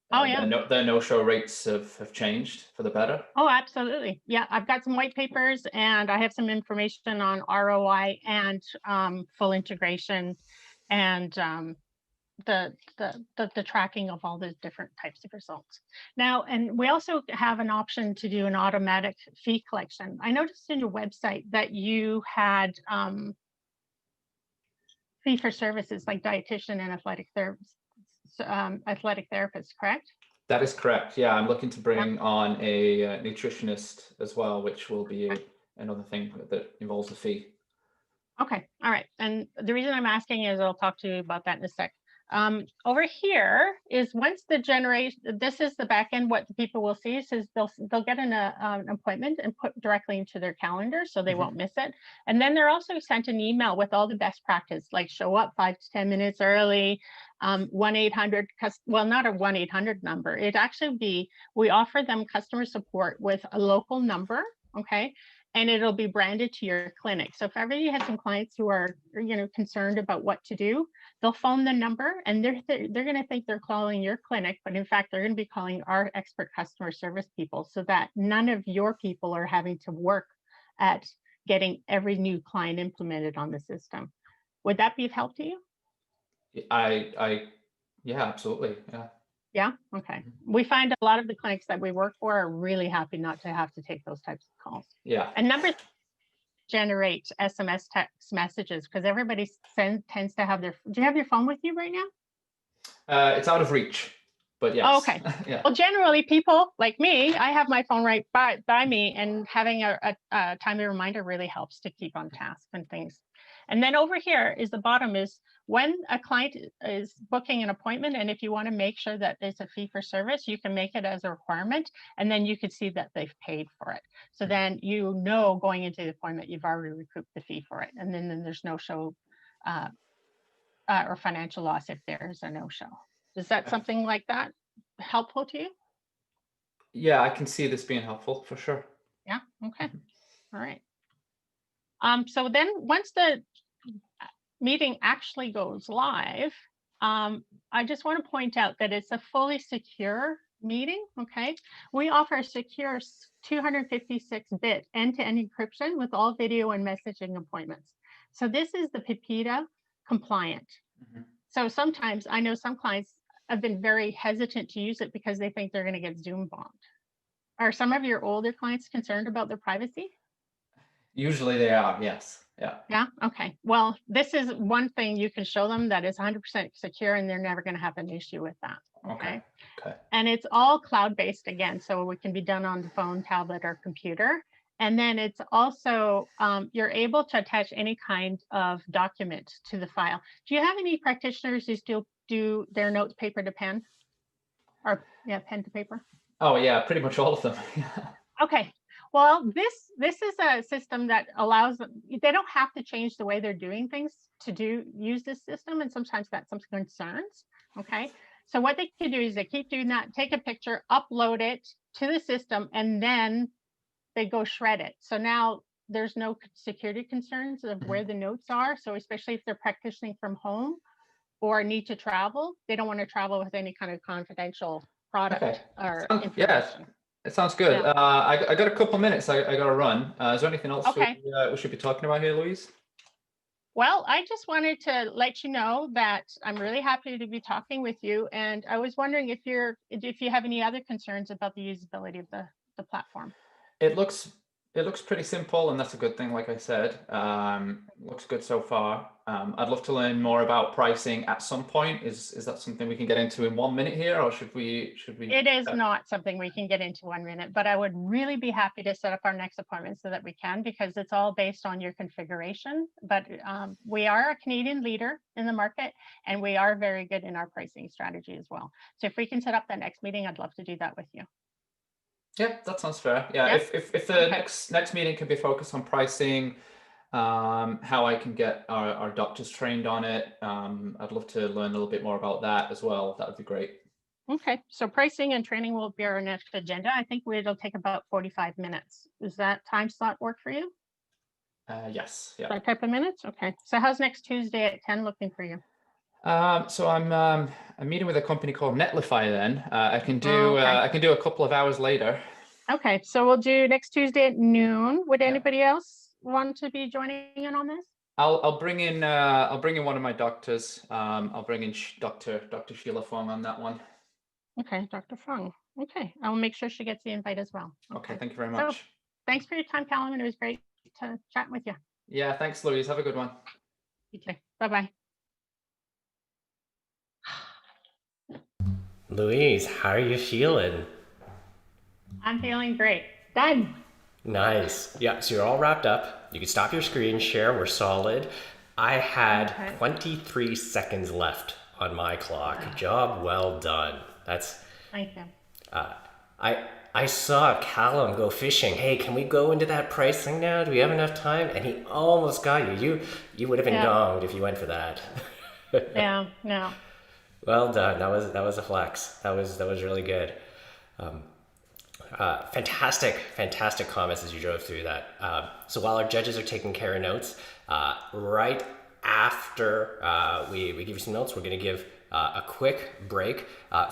Oh, yeah. Their no-show rates have changed for the better. Oh, absolutely. Yeah, I've got some white papers, and I have some information on ROI and full integration and the tracking of all the different types of results. Now, and we also have an option to do an automatic fee collection. I noticed in your website that you had fee for services like dietitian and athletic therapist, correct? That is correct. Yeah, I'm looking to bring on a nutritionist as well, which will be another thing that involves a fee. Okay, all right. And the reason I'm asking is I'll talk to you about that in a sec. Over here is once the generation, this is the back end, what the people will see is they'll get an appointment and put directly into their calendar so they won't miss it. And then they're also sent an email with all the best practice, like show up 5 to 10 minutes early, 1-800, well, not a 1-800 number. It'd actually be, we offer them customer support with a local number, okay? And it'll be branded to your clinic. So if ever you have some clients who are, concerned about what to do, they'll phone the number and they're going to think they're calling your clinic, but in fact, they're going to be calling our expert customer service people so that none of your people are having to work at getting every new client implemented on the system. Would that be of help to you? Yeah, absolutely. Yeah. Yeah. Okay. We find a lot of the clinics that we work for are really happy not to have to take those types of calls. Yeah. And number generate SMS text messages because everybody tends to have their. Do you have your phone with you right now? It's out of reach, but yes. Oh, okay. Yeah. Well, generally, people like me, I have my phone right by me, and having a timely reminder really helps to keep on task and things. And then over here is the bottom is when a client is booking an appointment, and if you want to make sure that there's a fee for service, you can make it as a requirement, and then you can see that they've paid for it. So then going into the appointment, you've already recouped the fee for it, and then there's no show or financial loss if there's a no-show. Is that something like that helpful to you? Yeah, I can see this being helpful for sure. Yeah. Okay. All right. So then once the meeting actually goes live, I just want to point out that it's a fully secure meeting, okay? We offer a secure 256-bit end-to-end encryption with all video and messaging appointments. So this is the PIPEDA compliant. So sometimes I know some clients have been very hesitant to use it because they think they're going to get Zoom bombed. Are some of your older clients concerned about their privacy? Usually they are, yes. Yeah. Yeah. Okay. Well, this is one thing you can show them that is 100% secure, and they're never going to have an issue with that. Okay. And it's all cloud-based again, so it can be done on the phone, tablet, or computer. And then it's also you're able to attach any kind of document to the file. Do you have any practitioners who still do their notes paper to pen, or pen to paper? Oh yeah, pretty much all of them. Okay. Well, this is a system that allows them, they don't have to change the way they're doing things to use this system. And sometimes that's some concerns. Okay. So what they can do is they keep doing that, take a picture, upload it to the system, and then they go shred it. So now there's no security concerns of where the notes are. So especially if they're practicing from home or need to travel, they don't want to travel with any kind of confidential product or information. Yeah. It sounds good. Yeah. I got a couple minutes. I got to run. Is there anything else we should be talking about here, Louise? Well, I just wanted to let you know that I'm really happy to be talking with you. And I was wondering if you have any other concerns about the usability of the platform. It looks pretty simple, and that's a good thing. Like I said, looks good so far. I'd love to learn more about pricing at some point. Is that something we can get into in 1 minute here, or should we? It is not something we can get into 1 minute, but I would really be happy to set up our next appointment so that we can, because it's all based on your configuration. But we are a Canadian leader in the market, and we are very good in our pricing strategy as well. So if we can set up that next meeting, I'd love to do that with you. Yeah, that sounds fair. Yeah, if the next meeting can be focused on pricing, how I can get our doctors trained on it, I'd love to learn a little bit more about that as well. That would be great. Okay, so pricing and training will be our next agenda. I think it'll take about 45 minutes. Does that time slot work for you? Yes. Yeah. That type of minutes? Okay. So how's next Tuesday at 10 looking for you? So I'm meeting with a company called Netlify. Then I can do a couple of hours later. Okay, so we'll do next Tuesday at noon. Would anybody else want to be joining in on this? I'll bring in one of my doctors. I'll bring in Dr. Sheila Fong on that one. Okay, Dr. Fung. Okay, I will make sure she gets the invite as well. Okay, thank you very So much. thanks for your time, Callum, and it was great to chat with you. Yeah, thanks, Louise. Have a good one. You too. Bye-bye. Louise, how are you feeling? I'm feeling great. Done. Nice. Yeah, so you're all wrapped up. You can stop your screen share. We're solid. I had 23 seconds left on my clock. Job well done. That's. Thank you. I saw Callum go fishing. Hey, can we go into that pricing now? Do we have enough time? And he almost got you. You would have been gonged if you went for that. Yeah. No. Well done. That was a flex. That was really good. Fantastic comments as you drove through that. So while our judges are taking care of notes, right after we give you some notes, we're going to give a quick break.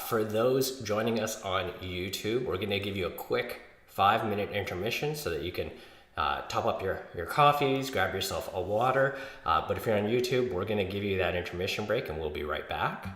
For those joining us on YouTube, we're going to give you a quick 5-minute intermission so that you can top up your coffees, grab yourself a water. But if you're on YouTube, we're going to give you that intermission break and we'll be right back.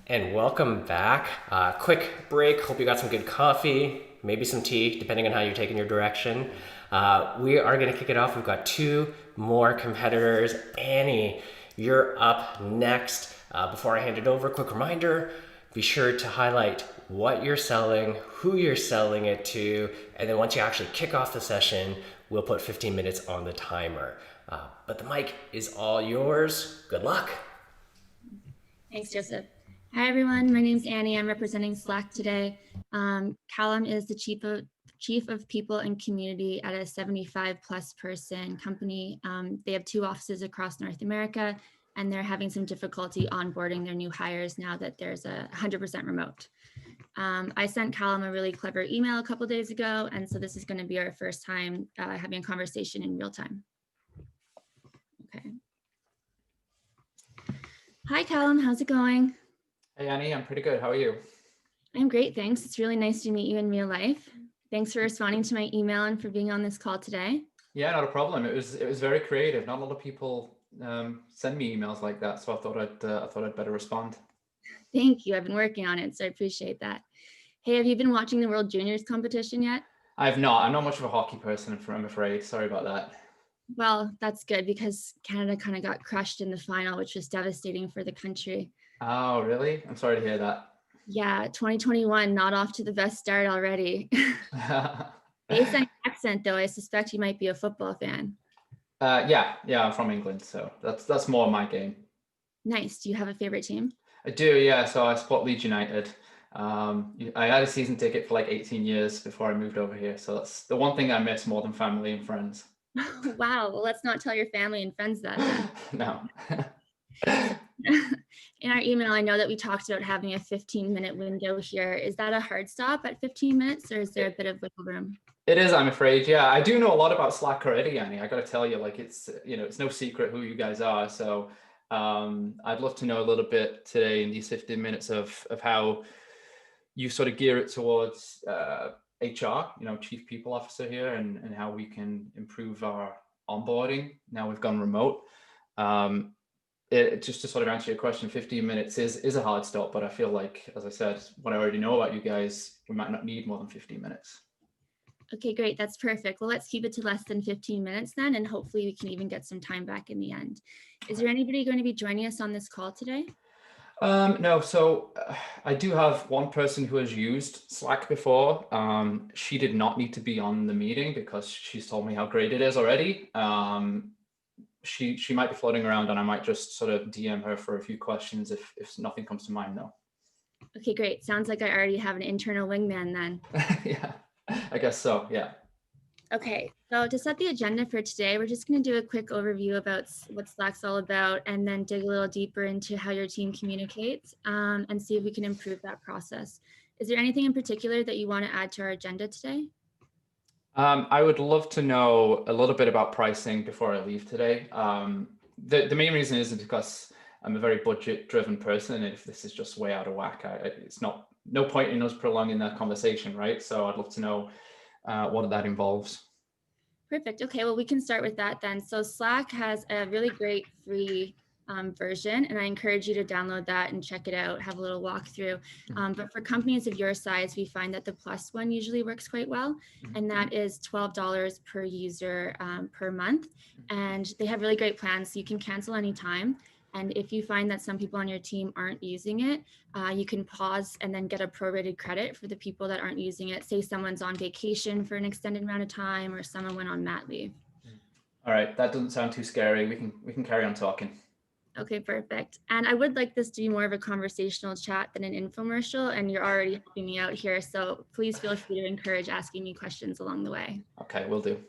And welcome back. Quick break. Hope you got some good coffee, maybe some tea, depending on how you're taking your direction. We are going to kick it off. We've got two more competitors. Annie, you're up next. Before I hand it over, quick reminder, be sure to highlight what you're selling, who you're selling it to, and then once you actually kick off the session, we'll put 15 minutes on the timer. But the mic is all yours. Good luck. Thanks, Joseph. Hi, everyone. My name's Annie. I'm representing Slack today. Callum is the chief of people and community at a 75+ person company. They have 2 offices across North America, and they're having some difficulty onboarding their new hires now that there's a 100% remote. I sent Callum a really clever email a couple days ago, and so this is going to be our first time having a conversation in real time. Okay. Hi, Callum. How's it going? Hey, Annie, I'm pretty good. How are you? I'm great, thanks. It's really nice to meet you in real life. Thanks for responding to my email and for being on this call today. Yeah, not a problem. It was very creative. Not a lot of people send me emails like that, so I thought I'd better respond. Thank you. I've been working on it, so I appreciate that. Hey, have you been watching the World Juniors competition yet? I've not. I'm not much of a hockey person, I'm afraid. Sorry about that. Well, that's good because Canada kind of got crushed in the final, which was devastating for the country. Oh, really? I'm sorry to hear that. Yeah, 2021, not off to the best start already. Based on your accent, though, I suspect you might be a football fan. Yeah, I'm from England, so that's more my game. Nice. Do you have a favorite team? I do, yeah. So I support Leeds United. I had a season ticket for like 18 years before I moved over here, so that's the one thing I miss more than family and friends. Wow. Well, let's not tell your family and friends that then. No. In our email, I know that we talked about having a 15-minute window here. Is that a hard stop at 15 minutes, or is there a bit of wiggle room? It is, I'm afraid. Yeah, I do know a lot about Slack already, Annie. I got to tell you, like it's no secret who you guys are. So I'd love to know a little bit today in these 15 minutes of how you sort of gear it towards HR, chief people officer here, and how we can improve our onboarding. Now we've gone remote. Just to sort of answer your question, 15 minutes is a hard stop, but I feel like, as I said, what I already know about you guys, we might not need more than 15 minutes. Okay, great. That's perfect. Well, let's keep it to less than 15 minutes then, and hopefully we can even get some time back in the end. Is there anybody going to be joining us on this call today? No, so I do have one person who has used Slack before. She did not need to be on the meeting because she's told me how great it is already. She might be floating around, and I might just sort of DM her for a few questions if nothing comes to mind, though. Okay, great. Sounds like I already have an internal wingman then. Yeah, I guess so. Yeah. Okay, so to set the agenda for today, we're just going to do a quick overview about what Slack's all about, and then dig a little deeper into how your team communicates, and see if we can improve that process. Is there anything in particular that you want to add to our agenda today? I would love to know a little bit about pricing before I leave today. The main reason is because I'm a very budget-driven person, and if this is just way out of whack, it's no point in us prolonging that conversation, right? So I'd love to know what that involves. Perfect. Okay, well, we can start with that then. So Slack has a really great free version, and I encourage you to download that and check it out, have a little walkthrough. But for companies of your size, we find that the plus one usually works quite well, and that is $12 per user per month. And they have really great plans, so you can cancel anytime. And if you find that some people on your team aren't using it, you can pause and then get a prorated credit for the people that aren't using it. Say someone's on vacation for an extended amount of time, or someone went on mat leave. All right, that doesn't sound too scary. We can carry on talking. Okay, perfect. And I would like this to be more of a conversational chat than an infomercial, and you're already helping me out here. So please feel free to encourage asking me questions along the way. Okay, will do.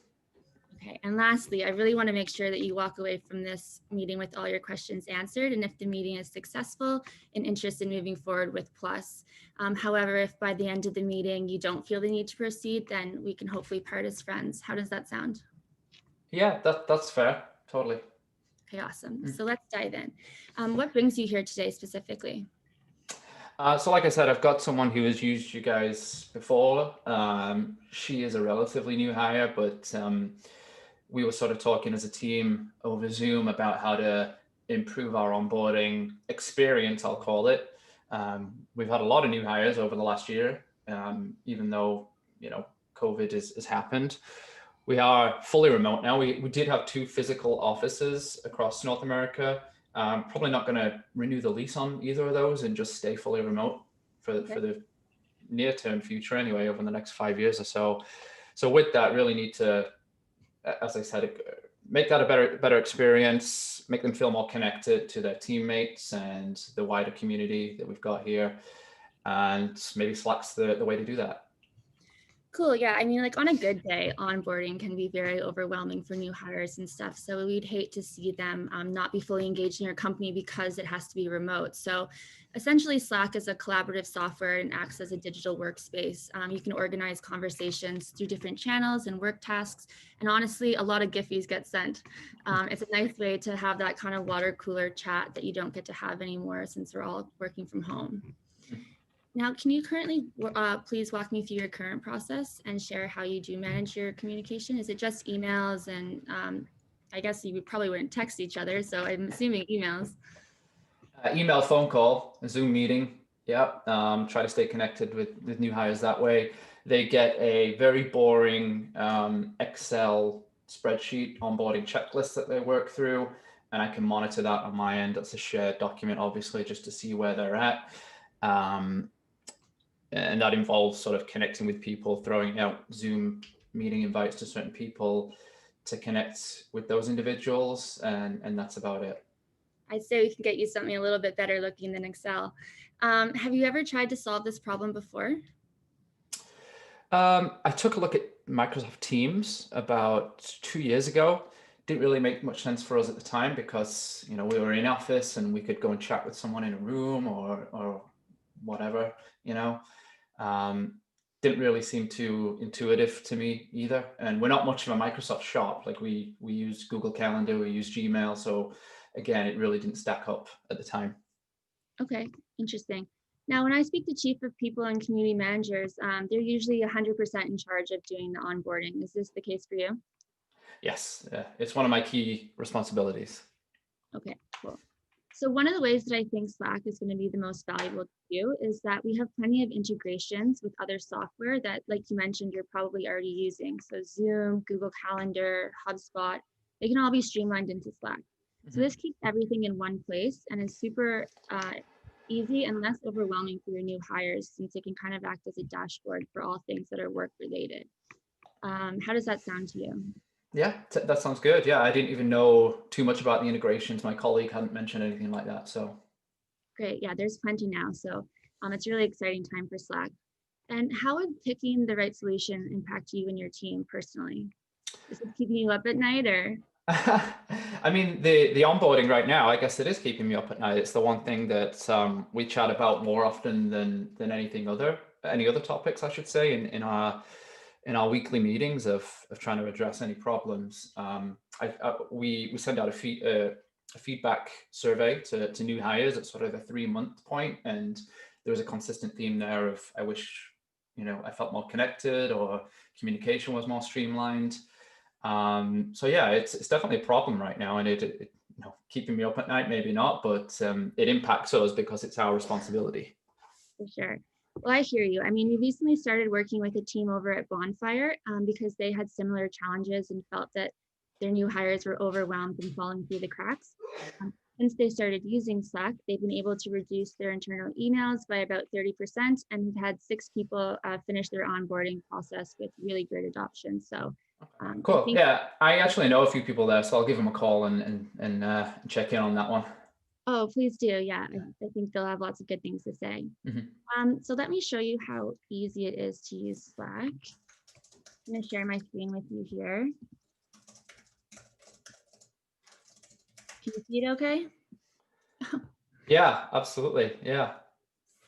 Okay, and lastly, I really want to make sure that you walk away from this meeting with all your questions answered, and if the meeting is successful, an interest in moving forward with Plus. However, if by the end of the meeting you don't feel the need to proceed, then we can hopefully part as friends. How does that sound? Yeah, that's fair. Totally. Okay, awesome. So let's dive in. What brings you here today specifically? So like I said, I've got someone who has used you guys before. She is a relatively new hire, but we were sort of talking as a team over Zoom about how to improve our onboarding experience, I'll call it. We've had a lot of new hires over the last year, even though, COVID has happened. We are fully remote now. We did have 2 physical offices across North America. Probably not going to renew the lease on either of those and just stay fully remote for the near-term future anyway, over the next 5 years or so. So with that, really need to, as I said, make that a better experience, make them feel more connected to their teammates and the wider community that we've got here. And maybe Slack's the way to do that. Cool. Yeah. I mean, like on a good day, onboarding can be very overwhelming for new hires and stuff. So we'd hate to see them not be fully engaged in your company because it has to be remote. So essentially, Slack is a collaborative software and acts as a digital workspace. You can organize conversations through different channels and work tasks. And honestly, a lot of Giphies get sent. It's a nice way to have that kind of water cooler chat that you don't get to have anymore since we're all working from home. Now, can you currently please walk me through your current process and share how you do manage your communication? Is it just emails? And I guess you probably wouldn't text each other, so I'm assuming emails. Email, phone call, a Zoom meeting. Yep. Try to stay connected with new hires that way. They get a very boring Excel spreadsheet onboarding checklist that they work through, and I can monitor that on my end. That's a shared document, obviously, just to see where they're at. And that involves sort of connecting with people, throwing out Zoom meeting invites to certain people to connect with those individuals, and that's about it. I'd say we can get you something a little bit better looking than Excel. Have you ever tried to solve this problem before? I took a look at Microsoft Teams about 2 years ago. Didn't really make much sense for us at the time because, we were in office and we could go and chat with someone in a room or whatever, didn't really seem too intuitive to me either. And we're not much of a Microsoft shop. Like we use Google Calendar, we use Gmail. So again, it really didn't stack up at the time. Okay, interesting. Now, when I speak to chief of people and community managers, they're usually 100% in charge of doing the onboarding. Is this the case for you? Yes, it's one of my key responsibilities. Okay, cool. So one of the ways that I think Slack is going to be the most valuable to you is that we have plenty of integrations with other software that, like you mentioned, you're probably already using. So Zoom, Google Calendar, HubSpot, they can all be streamlined into Slack. So this keeps everything in one place and is super easy and less overwhelming for your new hires, since it can kind of act as a dashboard for all things that are work related. How does that sound to you? Yeah, that sounds good. Yeah, I didn't even know too much about the integrations. My colleague hadn't mentioned anything like that. So great. Yeah, there's plenty now. So it's a really exciting time for Slack. And how would picking the right solution impact you and your team personally? Is it keeping you up at night or? I mean, the onboarding right now, I guess it is keeping me up at night. It's the one thing that we chat about more often than any other topics, I should say, in our weekly meetings of trying to address any problems. We send out a feedback survey to new hires at sort of the 3-month point, and there was a consistent theme there of I wish I felt more connected or communication was more streamlined. So yeah, it's definitely a problem right now, and it keeping me up at night, maybe not, but it impacts us because it's our responsibility. For sure. Well, I hear you. I mean, we recently started working with a team over at Bonfire because they had similar challenges and felt that their new hires were overwhelmed and falling through the cracks. Since they started using Slack, they've been able to reduce their internal emails by about 30% and have had 6 people finish their onboarding process with really great adoption. So cool. Yeah, I actually know a few people there, so I'll give them a call and check in on that one. Oh, please do. Yeah, I think they'll have lots of good things to say. So let me show you how easy it is to use Slack. I'm going to share my screen with you here. Can you see it okay? Yeah, absolutely. Yeah.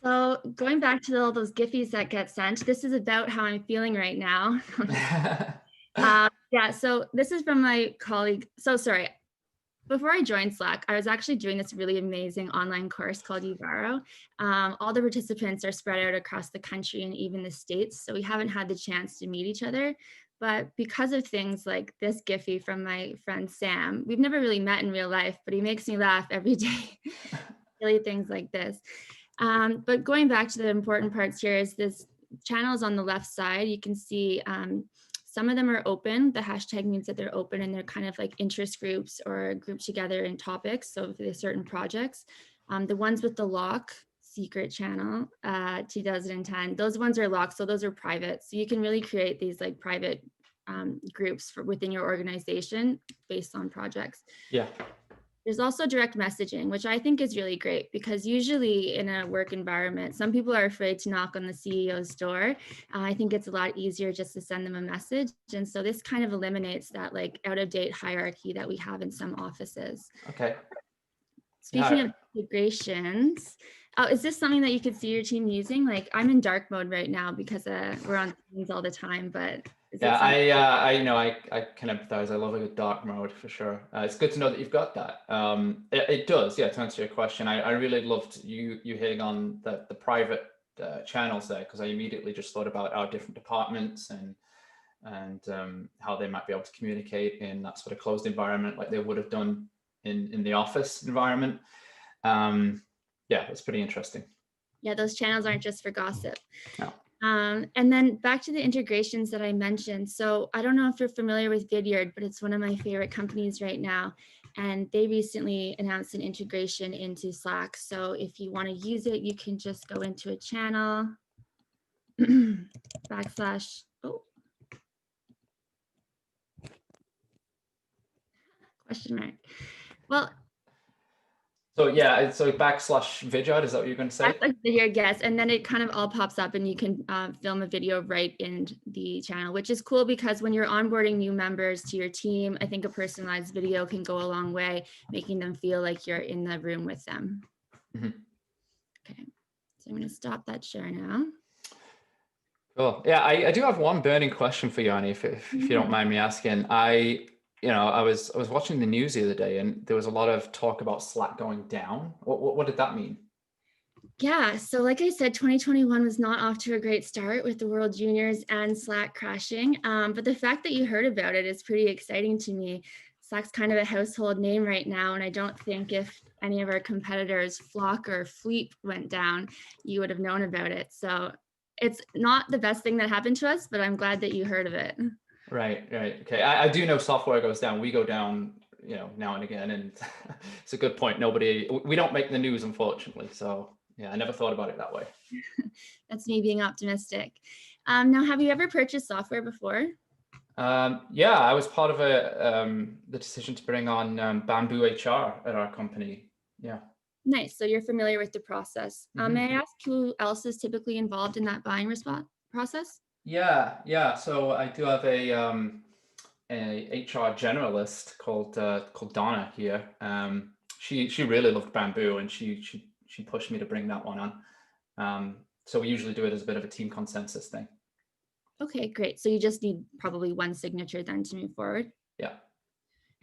So going back to all those Giphies that get sent, this is about how I'm feeling right now. Yeah, so this is from my colleague. So sorry. Before I joined Slack, I was actually doing this really amazing online course called Uvaro. All the participants are spread out across the country and even the States, so we haven't had the chance to meet each other. But because of things like this Giphy from my friend Sam, we've never really met in real life, but he makes me laugh every day. Silly things like this. But going back to the important parts here is this channels on the left side. You can see some of them are open. The hashtag means that they're open and they're kind of like interest groups or grouped together in topics. So for certain projects, the ones with the lock, secret channel, 2010, those ones are locked. So those are private. So you can really create these like private groups within your organization based on projects. Yeah. There's also direct messaging, which I think is really great because usually in a work environment, some people are afraid to knock on the CEO's door. I think it's a lot easier just to send them a message. And so this kind of eliminates that like out of date hierarchy that we have in some offices. Okay. Speaking of integrations, is this something that you could see your team using? Like I'm in dark mode right now because we're on Teams all the time, but yeah, I can empathize. I love a good dark mode for sure. It's good to know that you've got that. It does, yeah. To answer your question, I really loved you hitting on the private channels there, because I immediately just thought about our different departments and how they might be able to communicate in that sort of closed environment like they would have done in the office environment. Yeah, it's pretty interesting. Yeah, those channels aren't just for gossip. No. And then back to the integrations that I mentioned. So I don't know if you're familiar with Vidyard, but it's one of my favorite companies right now. And they recently announced an integration into Slack. So if you want to use it, you can just go into a channel, backslash, question mark. Well, so yeah, so backslash Vidyard, is that what you're going to say? Vidyard, yes, and then it kind of all pops up and you can film a video right in the channel, which is cool because when you're onboarding new members to your team, I think a personalized video can go a long way, making them feel like you're in the room with them. Mm-hmm. Okay, so I'm going to stop that share now. Cool. Yeah, I do have one burning question for you, Annie, if you don't mind me asking. I was watching the news the other day and there was a lot of talk about Slack going down. What did that mean? Yeah, so like I said, 2021 was not off to a great start with the World Juniors and Slack crashing. But the fact that you heard about it is pretty exciting to me. Slack's kind of a household name right now, and I don't think if any of our competitors, Flock or Fleet, went down, you would have known about it. So it's not the best thing that happened to us, but I'm glad that you heard of it. Right. Okay. I do know software goes down. We go down, now and again, and it's a good point. We don't make the news, unfortunately. So yeah, I never thought about it that way. That's me being optimistic. Now, have you ever purchased software before? Yeah, I was part of the decision to bring on Bamboo HR at our company. Yeah. Nice. So you're familiar with the process. Mm-hmm. May I ask who else is typically involved in that buying process? Yeah. So I do have a HR generalist called Donna here. She really loved Bamboo, and she pushed me to bring that one on. So we usually do it as a bit of a team consensus thing. Okay, great. So you just need probably one signature then to move forward. Yeah.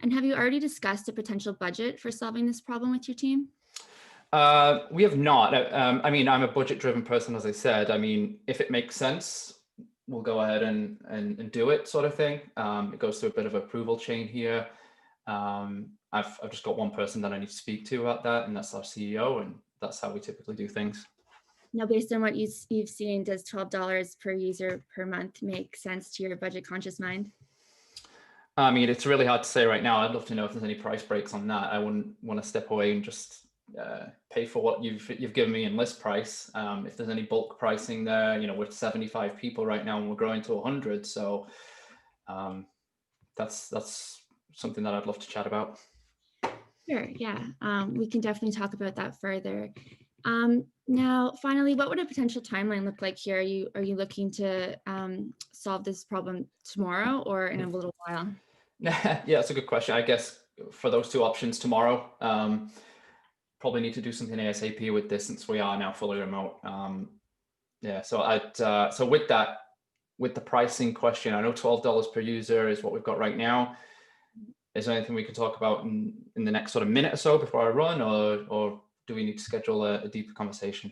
And have you already discussed a potential budget for solving this problem with your team? We have not. I mean, I'm a budget-driven person, as I said. I mean, if it makes sense, we'll go ahead and do it, sort of thing. It goes through a bit of approval chain here. I've just got one person that I need to speak to about that, and that's our CEO, and that's how we typically do things. Now, based on what you've seen, does $12 per user per month make sense to your budget-conscious mind? I mean, it's really hard to say right now. I'd love to know if there's any price breaks on that. I wouldn't want to step away and just pay for what you've given me in list price. If there's any bulk pricing there, we're 75 people right now and we're growing to 100. So that's something that I'd love to chat about. Sure, yeah, we can definitely talk about that further. Now, finally, what would a potential timeline look like here? Are you looking to solve this problem tomorrow or in a little while? Yeah, that's a good question. I guess for those two options, tomorrow. Probably need to do something ASAP with this since we are now fully remote. Yeah, so with the pricing question, I know $12 per user is what we've got right now. Is there anything we can talk about in the next sort of minute or so before I run, or do we need to schedule a deeper conversation?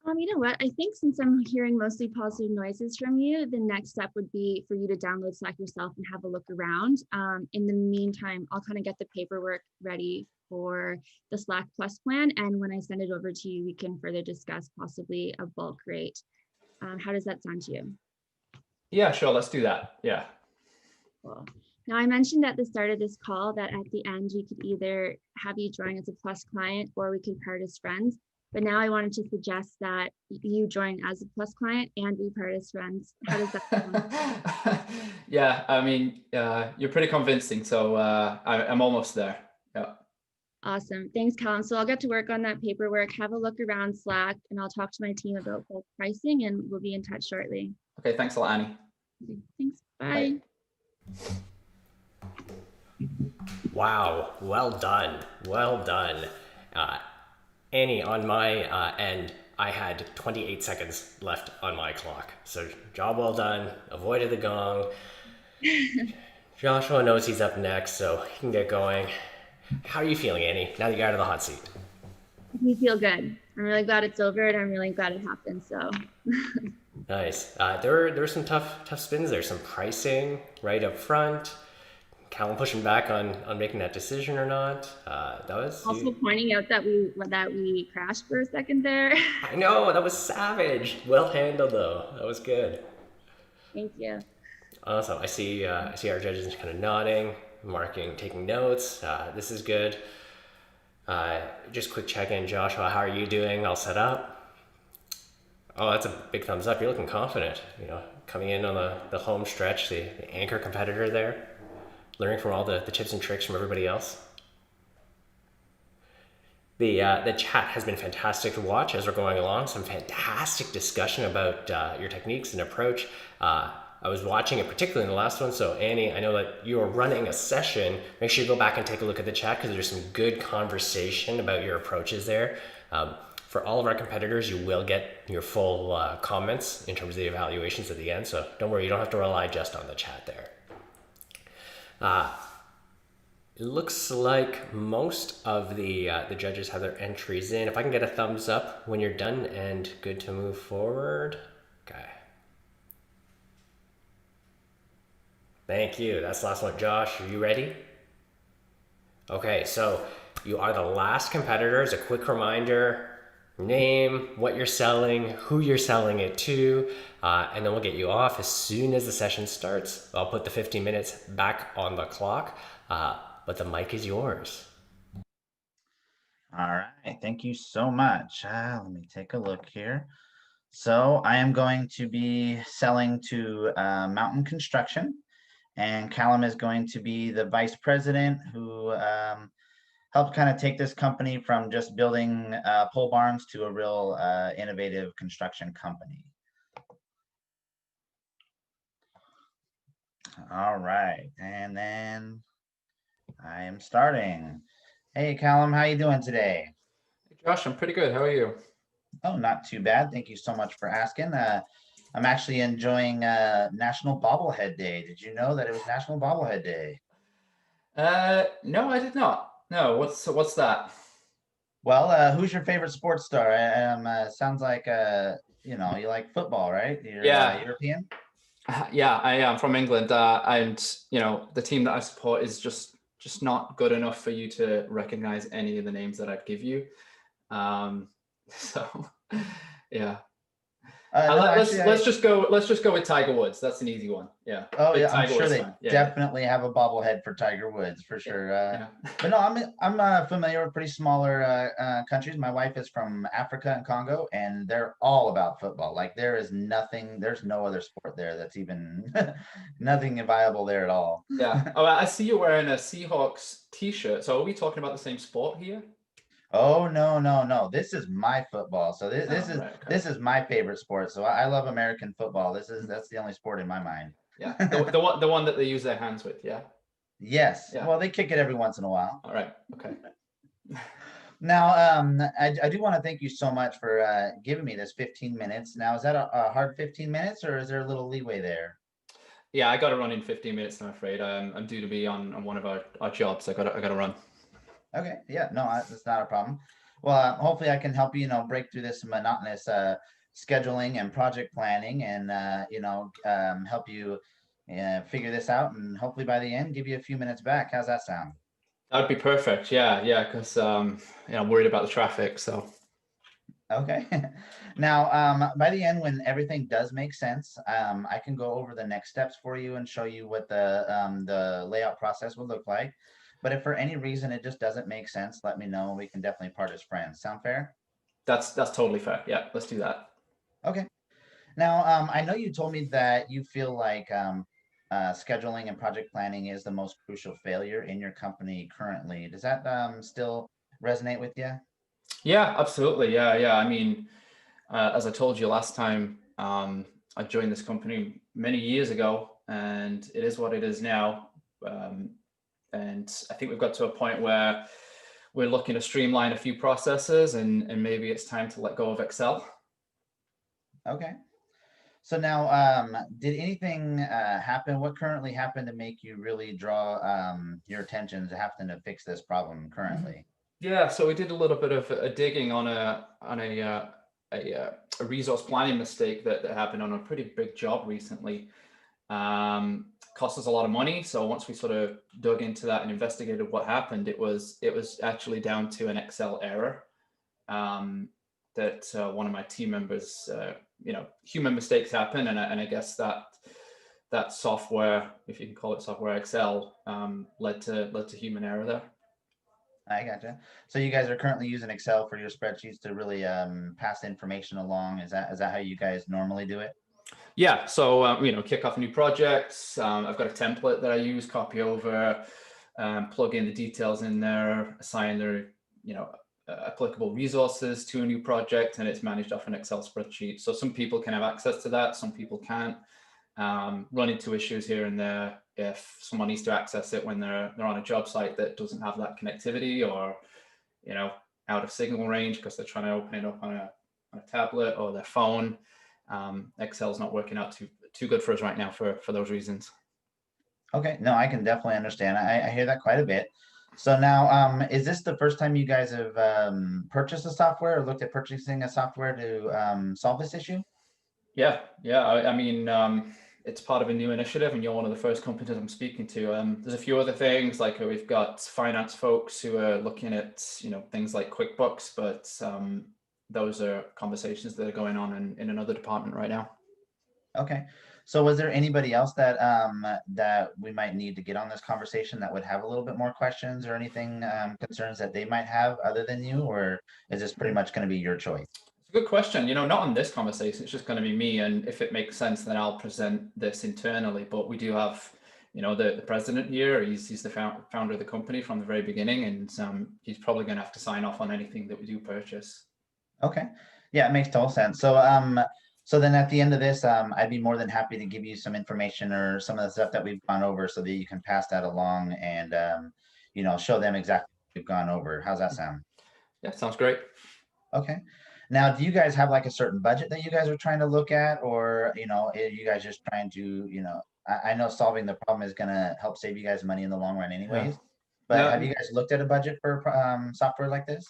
You know what? I think since I'm hearing mostly positive noises from you, the next step would be for you to download Slack yourself and have a look around. In the meantime, I'll kind of get the paperwork ready for the Slack Plus plan. And when I send it over to you, we can further discuss possibly a bulk rate. How does that sound to you? Yeah, sure. Let's do that. Yeah. Cool. Now, I mentioned at the start of this call that at the end, we could either have you join as a Plus client or we could part as friends. But now I wanted to suggest that you join as a Plus client and we part as friends. How does that sound? Yeah, I mean, you're pretty convincing. So I'm almost there. Yeah. Awesome. Thanks, Callum. So I'll get to work on that paperwork, have a look around Slack, and I'll talk to my team about both pricing, and we'll be in touch shortly. Okay, thanks a lot, Annie. Okay, thanks. Bye. Wow, well done, well done. Annie, on my end, I had 28 seconds left on my clock. So job well done, avoided the gong. Joshua knows he's up next, so he can get going. How are you feeling, Annie, now that you're out of the hot seat? You feel good. I'm really glad it's over, and I'm really glad it happened, so. Nice. There were some tough spins there, some pricing right up front. Callum pushing back on making that decision or not. That was also pointing out that we crashed for a second there. I know, that was savage. Well handled though. That was good. Thank you. Awesome. I see our judges kind of nodding, marking, taking notes. This is good. Just quick check-in, Joshua. How are you doing? All set up? Oh, that's a big thumbs up. You're looking confident. You know, coming in on the home stretch, the anchor competitor there. Learning from all the tips and tricks from everybody else. The chat has been fantastic to watch as we're going along. Some fantastic discussion about your techniques and approach. I was watching it particularly in the last one. So Annie, I know that you are running a session. Make sure you go back and take a look at the chat because there's some good conversation about your approaches there. For all of our competitors, you will get your full comments in terms of the evaluations at the end. So don't worry, you don't have to rely just on the chat there. It looks like most of the judges have their entries in. If I can get a thumbs up when you're done and good to move forward. Okay. Thank you. That's the last one. Josh, are you ready? Okay, so you are the last competitors. A quick reminder, name, what you're selling, who you're selling it to, and then we'll get you off as soon as the session starts. I'll put the 15 minutes back on the clock, but the mic is yours. All right, thank you so much. Let me take a look here. So I am going to be selling to Mountain Construction, and Callum is going to be the vice president who helped kind of take this company from just building pole barns to a real innovative construction company. All right, and then I am starting. Hey, Callum, how you doing today? Hey, Josh, I'm pretty good. How are you? Oh, not too bad. Thank you so much for asking. I'm actually enjoying National Bobblehead Day. Did you know that it was National Bobblehead Day? No, I did not. No, what's that? Well, who's your favorite sports star? Sounds like you know, you like football, right? You're European. Yeah, I am from England, and you know the team that I support is just not good enough for you to recognize any of the names that I'd give you. So yeah. Let's just go with Tiger Woods. That's an easy one. Yeah. Oh yeah, I'm sure they definitely have a bobblehead for Tiger Woods for sure. But no, I'm familiar with pretty smaller countries. My wife is from Africa and Congo, and they're all about football. Like there's no other sport there that's even nothing viable there at all. Yeah. Oh, I see you're wearing a Seahawks t-shirt. So are we talking about the same sport here? Oh no! This is my football. So this is my favorite sport. So I love American football. That's the only sport in my mind. Yeah, the one that they use their hands with. Yeah. Yes. Yeah. Well, they kick it every once in a while. All right. Okay. Now, I do want to thank you so much for giving me this 15 minutes. Now, is that a hard 15 minutes, or is there a little leeway there? Yeah, I got to run in 15 minutes. I'm afraid I'm due to be on one of our jobs. I got to run. Okay. Yeah. No, that's not a problem. Well, hopefully I can help you, break through this monotonous scheduling and project planning, and help you figure this out, and hopefully by the end give you a few minutes back. How's that sound? That'd be perfect. Yeah, because I'm worried about the traffic. So Okay. Now, by the end, when everything does make sense, I can go over the next steps for you and show you what the layout process would look like. But if for any reason it just doesn't make sense, let me know. We can definitely part as friends. Sound fair? that's totally fair. Yeah, let's do that. Okay. Now, I know you told me that you feel like scheduling and project planning is the most crucial failure in your company currently. Does that still resonate with you? Yeah, absolutely. Yeah. I mean, as I told you last time, I joined this company many years ago, and it is what it is now. And I think we've got to a point where we're looking to streamline a few processes, and maybe it's time to let go of Excel. Okay. So now, did anything happen? What currently happened to make you really draw your attention to having to fix this problem currently? Yeah, so we did a little bit of a digging on a resource planning mistake that happened on a pretty big job recently. Cost us a lot of money. So once we sort of dug into that and investigated what happened, it was actually down to an Excel error that one of my team members, human mistakes happen, and I guess that software, if you can call it software, Excel, led to human error there. I gotcha. So you guys are currently using Excel for your spreadsheets to really pass information along. Is that how you guys normally do it? Yeah, so kick off new projects. I've got a template that I use, copy over, plug in the details in there, assign their applicable resources to a new project, and it's managed off an Excel spreadsheet. So some people can have access to that, some people can't. Run into issues here and there if someone needs to access it when they're on a job site that doesn't have that connectivity, or out of signal range because they're trying to open it up on a tablet or their phone. Excel's not working out too good for us right now for those reasons. Okay, no, I can definitely understand. I hear that quite a bit. So now, is this the first time you guys have purchased a software or looked at purchasing a software to solve this issue? Yeah. I mean, it's part of a new initiative, and you're one of the first companies I'm speaking to. There's a few other things, like we've got finance folks who are looking at things like QuickBooks, but those are conversations that are going on in another department right now. Okay. So was there anybody else that that we might need to get on this conversation that would have a little bit more questions or anything concerns that they might have other than you, or is this pretty much going to be your choice? It's a good question. Not on this conversation. It's just going to be me, and if it makes sense, then I'll present this internally. But we do have, the president here. He's the founder of the company from the very beginning, and he's probably going to have to sign off on anything that we do purchase. Okay. Yeah, it makes total sense. So then at the end of this, I'd be more than happy to give you some information or some of the stuff that we've gone over so that you can pass that along and, show them exactly what we've gone over. How's that sound? Yeah, sounds great. Okay. Now, do you guys have like a certain budget that you guys are trying to look at, or, are you guys just trying to, I know solving the problem is going to help save you guys money in the long run anyways, but have you guys looked at a budget for software like this?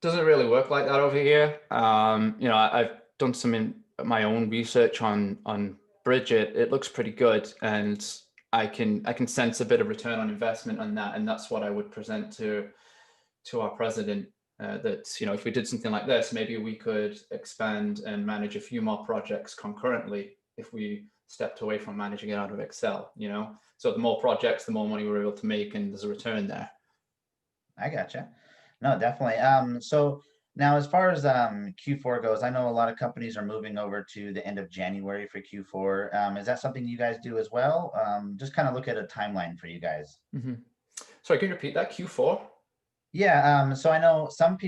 Doesn't really work like that over here. I've done some my own research on Bridgit. It looks pretty good, and I can sense a bit of return on investment on that, and that's what I would present to our president. That if we did something like this, maybe we could expand and manage a few more projects concurrently if we stepped away from managing it out of Excel. So the more projects, the more money we're able to make, and there's a return there. I gotcha. No, definitely. So now as far as Q4 goes, I know a lot of companies are moving over to the end of January for Q4. Is that something you guys do as well? Just kind of look at a timeline for you guys. Mm-hmm. Sorry, can you repeat that? Q4? Yeah. So I know some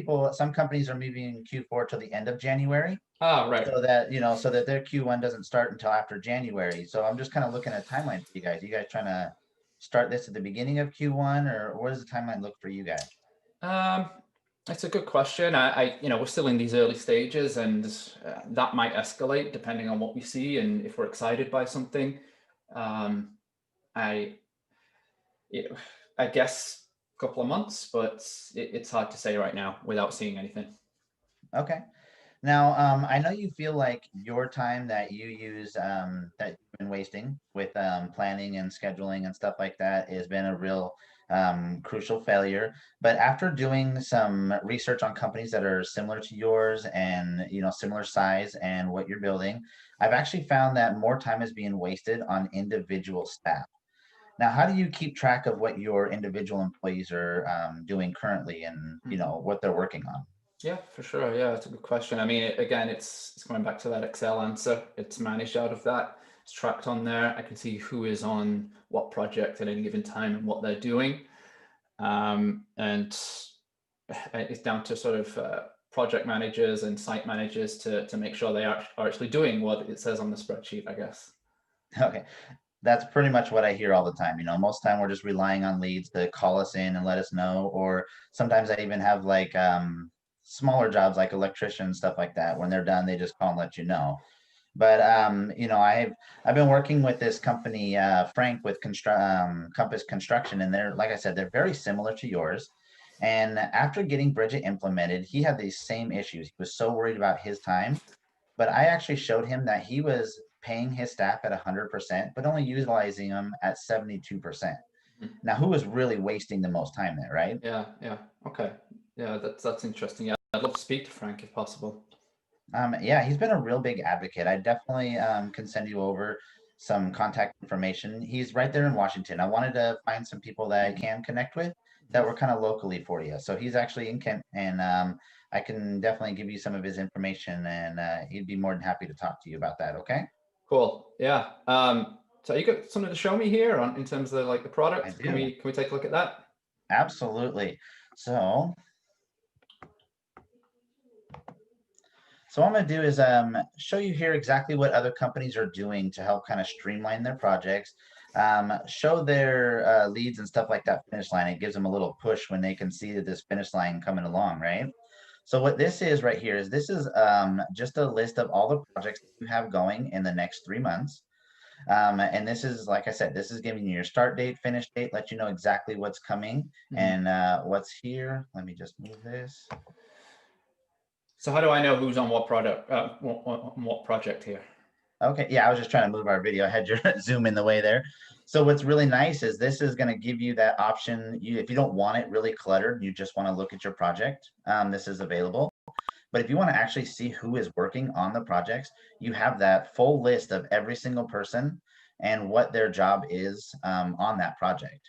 companies are moving Q4 to the end of January. Ah, right. So that, so that their Q1 doesn't start until after January. So I'm just kind of looking at a timeline for you guys. Are you guys trying to start this at the beginning of Q1, or what does the timeline look for you guys? It's a good question. We're still in these early stages, and that might escalate depending on what we see and if we're excited by something. I guess a couple of months, but it's hard to say right now without seeing anything. Okay. Now, I know you feel like your time that you use that you've been wasting with planning and scheduling and stuff like that has been a real crucial failure. But after doing some research on companies that are similar to yours and similar size and what you're building, I've actually found that more time is being wasted on individual staff. Now, how do you keep track of what your individual employees are doing currently and what they're working on? Yeah, for sure. Yeah, it's a good question. I mean, again, it's going back to that Excel answer. It's managed out of that. It's tracked on there. I can see who is on what project at any given time and what they're doing. And it's down to sort of project managers and site managers to make sure they are actually doing what it says on the spreadsheet, I guess. Okay. That's pretty much what I hear all the time. Most of the time we're just relying on leads to call us in and let us know. Or sometimes I even have like smaller jobs like electricians, stuff like that. When they're done, they just call and let you know. But I've been working with this company, Frank, with Compass Construction, and they're, like I said, they're very similar to yours. And after getting Bridgit implemented, he had these same issues. He was so worried about his time, but I actually showed him that he was paying his staff at 100%, but only utilizing them at 72%. Now, who was really wasting the most time there, right? Yeah. Okay. Yeah, that's interesting. Yeah, I'd love to speak to Frank if possible. Yeah, he's been a real big advocate. I definitely can send you over some contact information. He's right there in Washington. I wanted to find some people that I can connect with that were kind of locally for you. So he's actually in Kent, and I can definitely give you some of his information, and he'd be more than happy to talk to you about that. Okay. Cool. Yeah. So you got something to show me here in terms of like the product? Can we take a look at that? Absolutely. So what I'm going to do is show you here exactly what other companies are doing to help kind of streamline their projects, show their leads and stuff like that finish line. It gives them a little push when they can see this finish line coming along, right? So what this is right here is this is just a list of all the projects that you have going in the next 3 months. And this is, like I said, this is giving you your start date, finish date, let you know exactly what's coming and what's here. Let me just move this. So how do I know who's on what product, what project here? Okay, yeah, I was just trying to move our video. I had your Zoom in the way there. So what's really nice is this is going to give you that option. If you don't want it really cluttered, you just want to look at your project, this is available. But if you want to actually see who is working on the projects, you have that full list of every single person and what their job is on that project.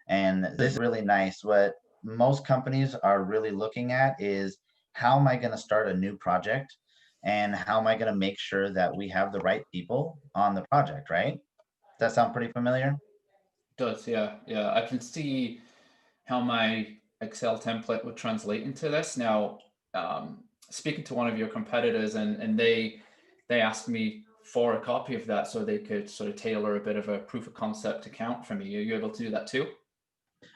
And this is really nice. What most companies are really looking at is, how am I going to start a new project? And how am I going to make sure that we have the right people on the project, right? Does that sound pretty familiar? It does, yeah. I can see how my Excel template would translate into this. Now, speaking to one of your competitors, and they asked me for a copy of that so they could sort of tailor a bit of a proof of concept account for me. Are you able to do that too?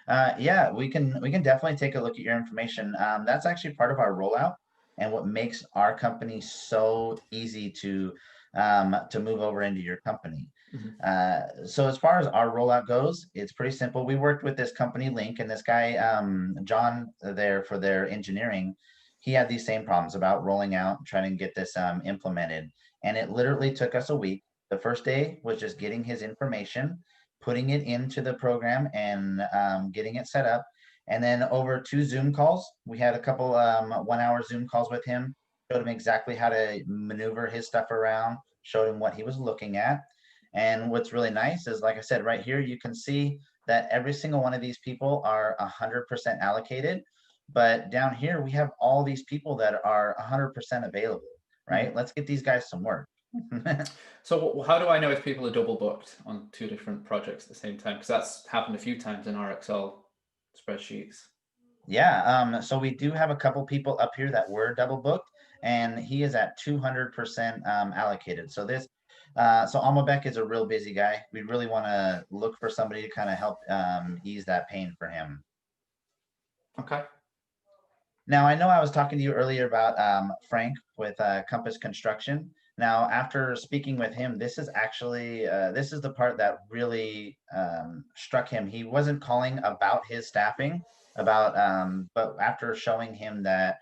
Yeah, we can definitely take a look at your information. That's actually part of our rollout, and what makes our company so easy to move over into your company. So as far as our rollout goes, it's pretty simple. We worked with this company Link, and this guy John there for their engineering. He had these same problems about rolling out, trying to get this implemented, and it literally took us a week. The first day was just getting his information, putting it into the program, and getting it set up. And then over 2 Zoom calls, we had a couple 1-hour Zoom calls with him, showed him exactly how to maneuver his stuff around, showed him what he was looking at. And what's really nice is, like I said, right here, you can see that every single one of these people are 100% allocated. But down here, we have all these people that are 100% available, right? Let's get these guys some work. So how do I know if people are double booked on 2 different projects at the same time? Because that's happened a few times in our Excel spreadsheets. Yeah, so we do have a couple people up here that were double booked, and he is at 200% allocated. So this, so Almabek is a real busy guy. We really want to look for somebody to kind of help ease that pain for him. Okay. Now, I know I was talking to you earlier about Frank with Compass Construction. Now, after speaking with him, this is actually, this is the part that really struck him. He wasn't calling about his staffing, but after showing him that,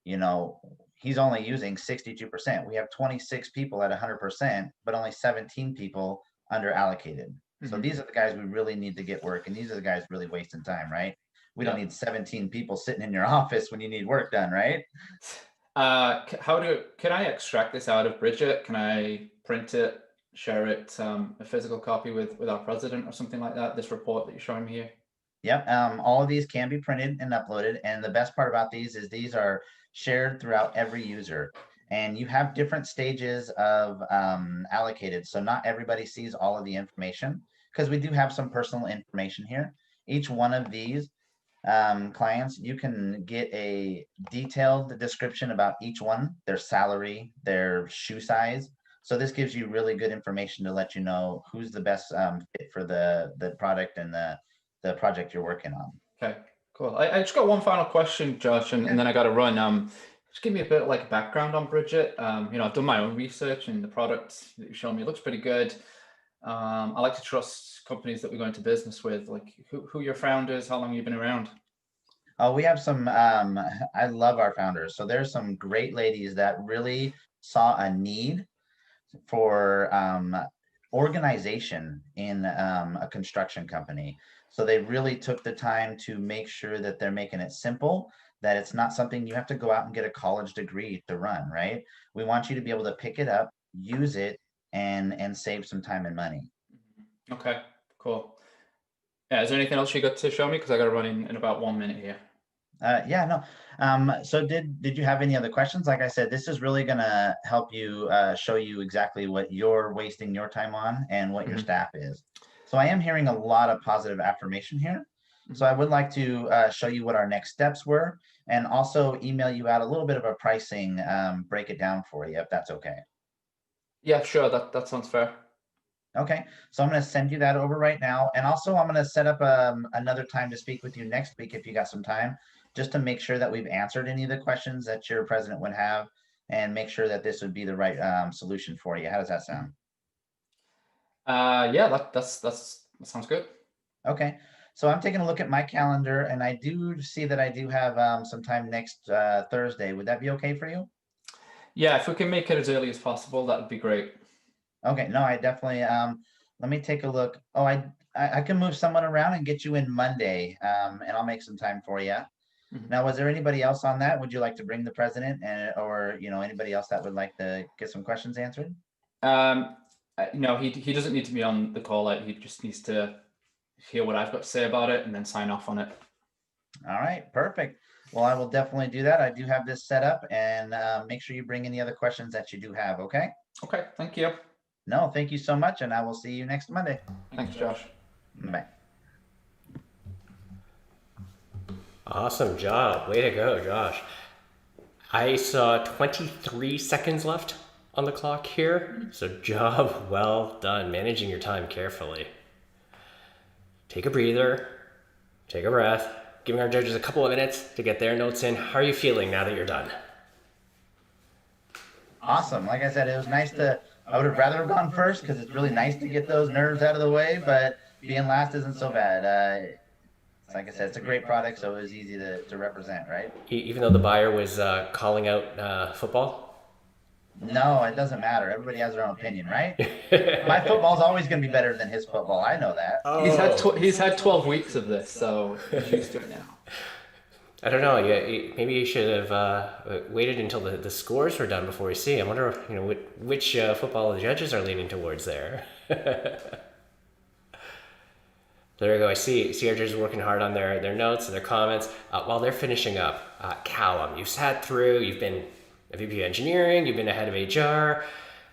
he's only using 62%. We have 26 people at 100%, but only 17 people under allocated. So these are the guys we really need to get work, and these are the guys really wasting time, right? We don't need 17 people sitting in your office when you need work done, right? Can I extract this out of Bridgit? Can I print it, share it, a physical copy with our president or something like that? This report that you're showing me here. Yep. All of these can be printed and uploaded. And the best part about these is these are shared throughout every user. And you have different stages of allocated. So not everybody sees all of the information, because we do have some personal information here. Each one of these clients, you can get a detailed description about each one, their salary, their shoe size. So this gives you really good information to let you know who's the best fit for the product and the project you're working on. Okay, cool. I just got one final question, Josh, and then I got to run. Just give me a bit of like background on Bridgit. I've done my own research, and the product that you're showing me looks pretty good. I like to trust companies that we go into business with. Like, who are your founders? How long have you been around? Oh, we have some, I love our founders. So there's some great ladies that really saw a need for organization in a construction company. So they really took the time to make sure that they're making it simple, that it's not something you have to go out and get a college degree to run, right? We want you to be able to pick it up, use it, and save some time and money. Okay, cool. Yeah, is there anything else you got to show me? Because I got to run in about 1 minute here. Yeah, no. So did you have any other questions? Like I said, this is really going to help you show you exactly what you're wasting your time on and what your staff is. So I am hearing a lot of positive affirmation here. So I would like to show you what our next steps were, and also email you out a little bit of a pricing, break it down for you, if that's okay. Yeah, sure. That sounds fair. Okay, so I'm going to send you that over right now. And also I'm going to set up another time to speak with you next week if you got some time, just to make sure that we've answered any of the questions that your president would have, and make sure that this would be the right solution for you. How does that sound? Yeah, that sounds good. Okay, so I'm taking a look at my calendar, and I do see that I do have some time next Thursday. Would that be okay for you? Yeah, if we can make it as early as possible, that would be great. Okay, no, I definitely, let me take a look. Oh, I can move someone around and get you in Monday, and I'll make some time for you. Now, was there anybody else on that? Would you like to bring the president, or anybody else that would like to get some questions answered? No, he doesn't need to be on the call. He just needs to hear what I've got to say about it and then sign off on it. All right, perfect. Well, I will definitely do that. I do have this set up, and make sure you bring any other questions that you do have, okay? Okay, thank you. No, thank you so much, and I will see you next Monday. Thanks, Josh. Bye. Awesome job. Way to go, Josh. I saw 23 seconds left on the clock here. So job well done, managing your time carefully. Take a breather, take a breath, giving our judges a couple of minutes to get their notes in. How are you feeling now that you're done? Awesome. Like I said, it was nice I would have rather have gone first, because it's really nice to get those nerves out of the way, but being last isn't so bad. Like I said, it's a great product, so it was easy to represent, right? Even though the buyer was calling out football? No, it doesn't matter. Everybody has their own opinion, right? My football's always going to be better than his football. I know that. Oh. He's had 12 weeks of this, so he's used to it now. I don't know. Maybe you should have waited until the scores were done before we see. I wonder, which football the judges are leaning towards there. There we go. I see our judges working hard on their notes and their comments while they're finishing up. Callum, you've sat through. You've been a VP of engineering. You've been a head of HR.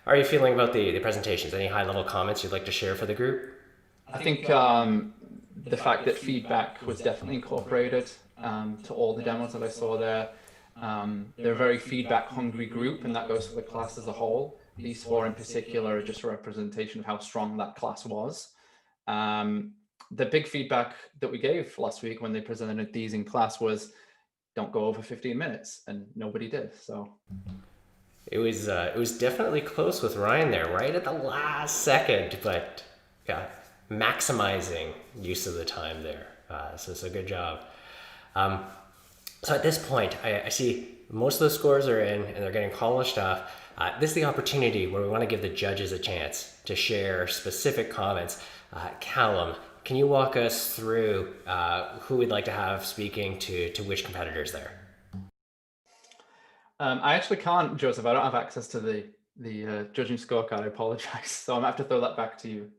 How are you feeling about the presentations? Any high-level comments you'd like to share for the group? I think the fact that feedback was definitely incorporated to all the demos that I saw there. They're a very feedback-hungry group, and that goes for the class as a whole. These four in particular are just a representation of how strong that class was. The big feedback that we gave last week when they presented these in class was, don't go over 15 minutes, and nobody did. So it was definitely close with Ryan there, right at the last second, but yeah, maximizing use of the time there. So it's a good job. So at this point, I see most of the scores are in and they're getting polished off. This is the opportunity where we want to give the judges a chance to share specific comments. Callum, can you walk us through who we'd like to have speaking to which competitors there? I actually can't, Joseph. I don't have access to the judging scorecard. I apologize. So I'm gonna have to throw that back to you.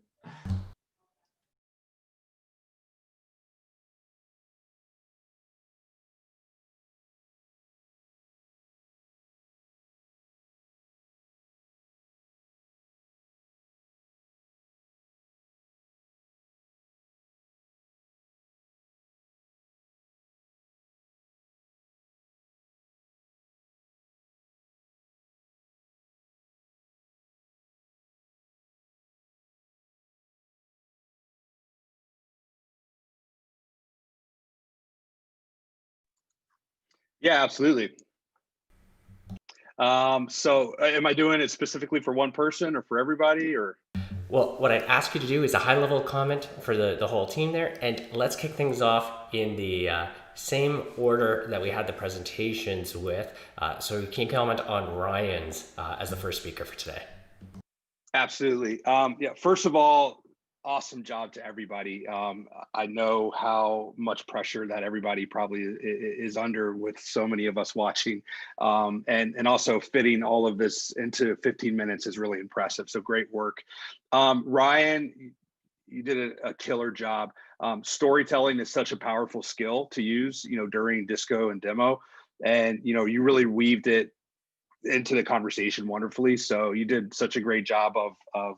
Yeah, absolutely. So am I doing it specifically for one person or for everybody, or? Well, what I'd ask you to do is a high-level comment for the whole team there, and let's kick things off in the same order that we had the presentations with. So can you comment on Ryan's as the first speaker for today? Absolutely. Yeah, first of all, awesome job to everybody. I know how much pressure that everybody probably is under with so many of us watching. And also fitting all of this into 15 minutes is really impressive. So great work. Ryan, you did a killer job. Storytelling is such a powerful skill to use, during disco and demo. And, you really weaved it into the conversation wonderfully. So you did such a great job of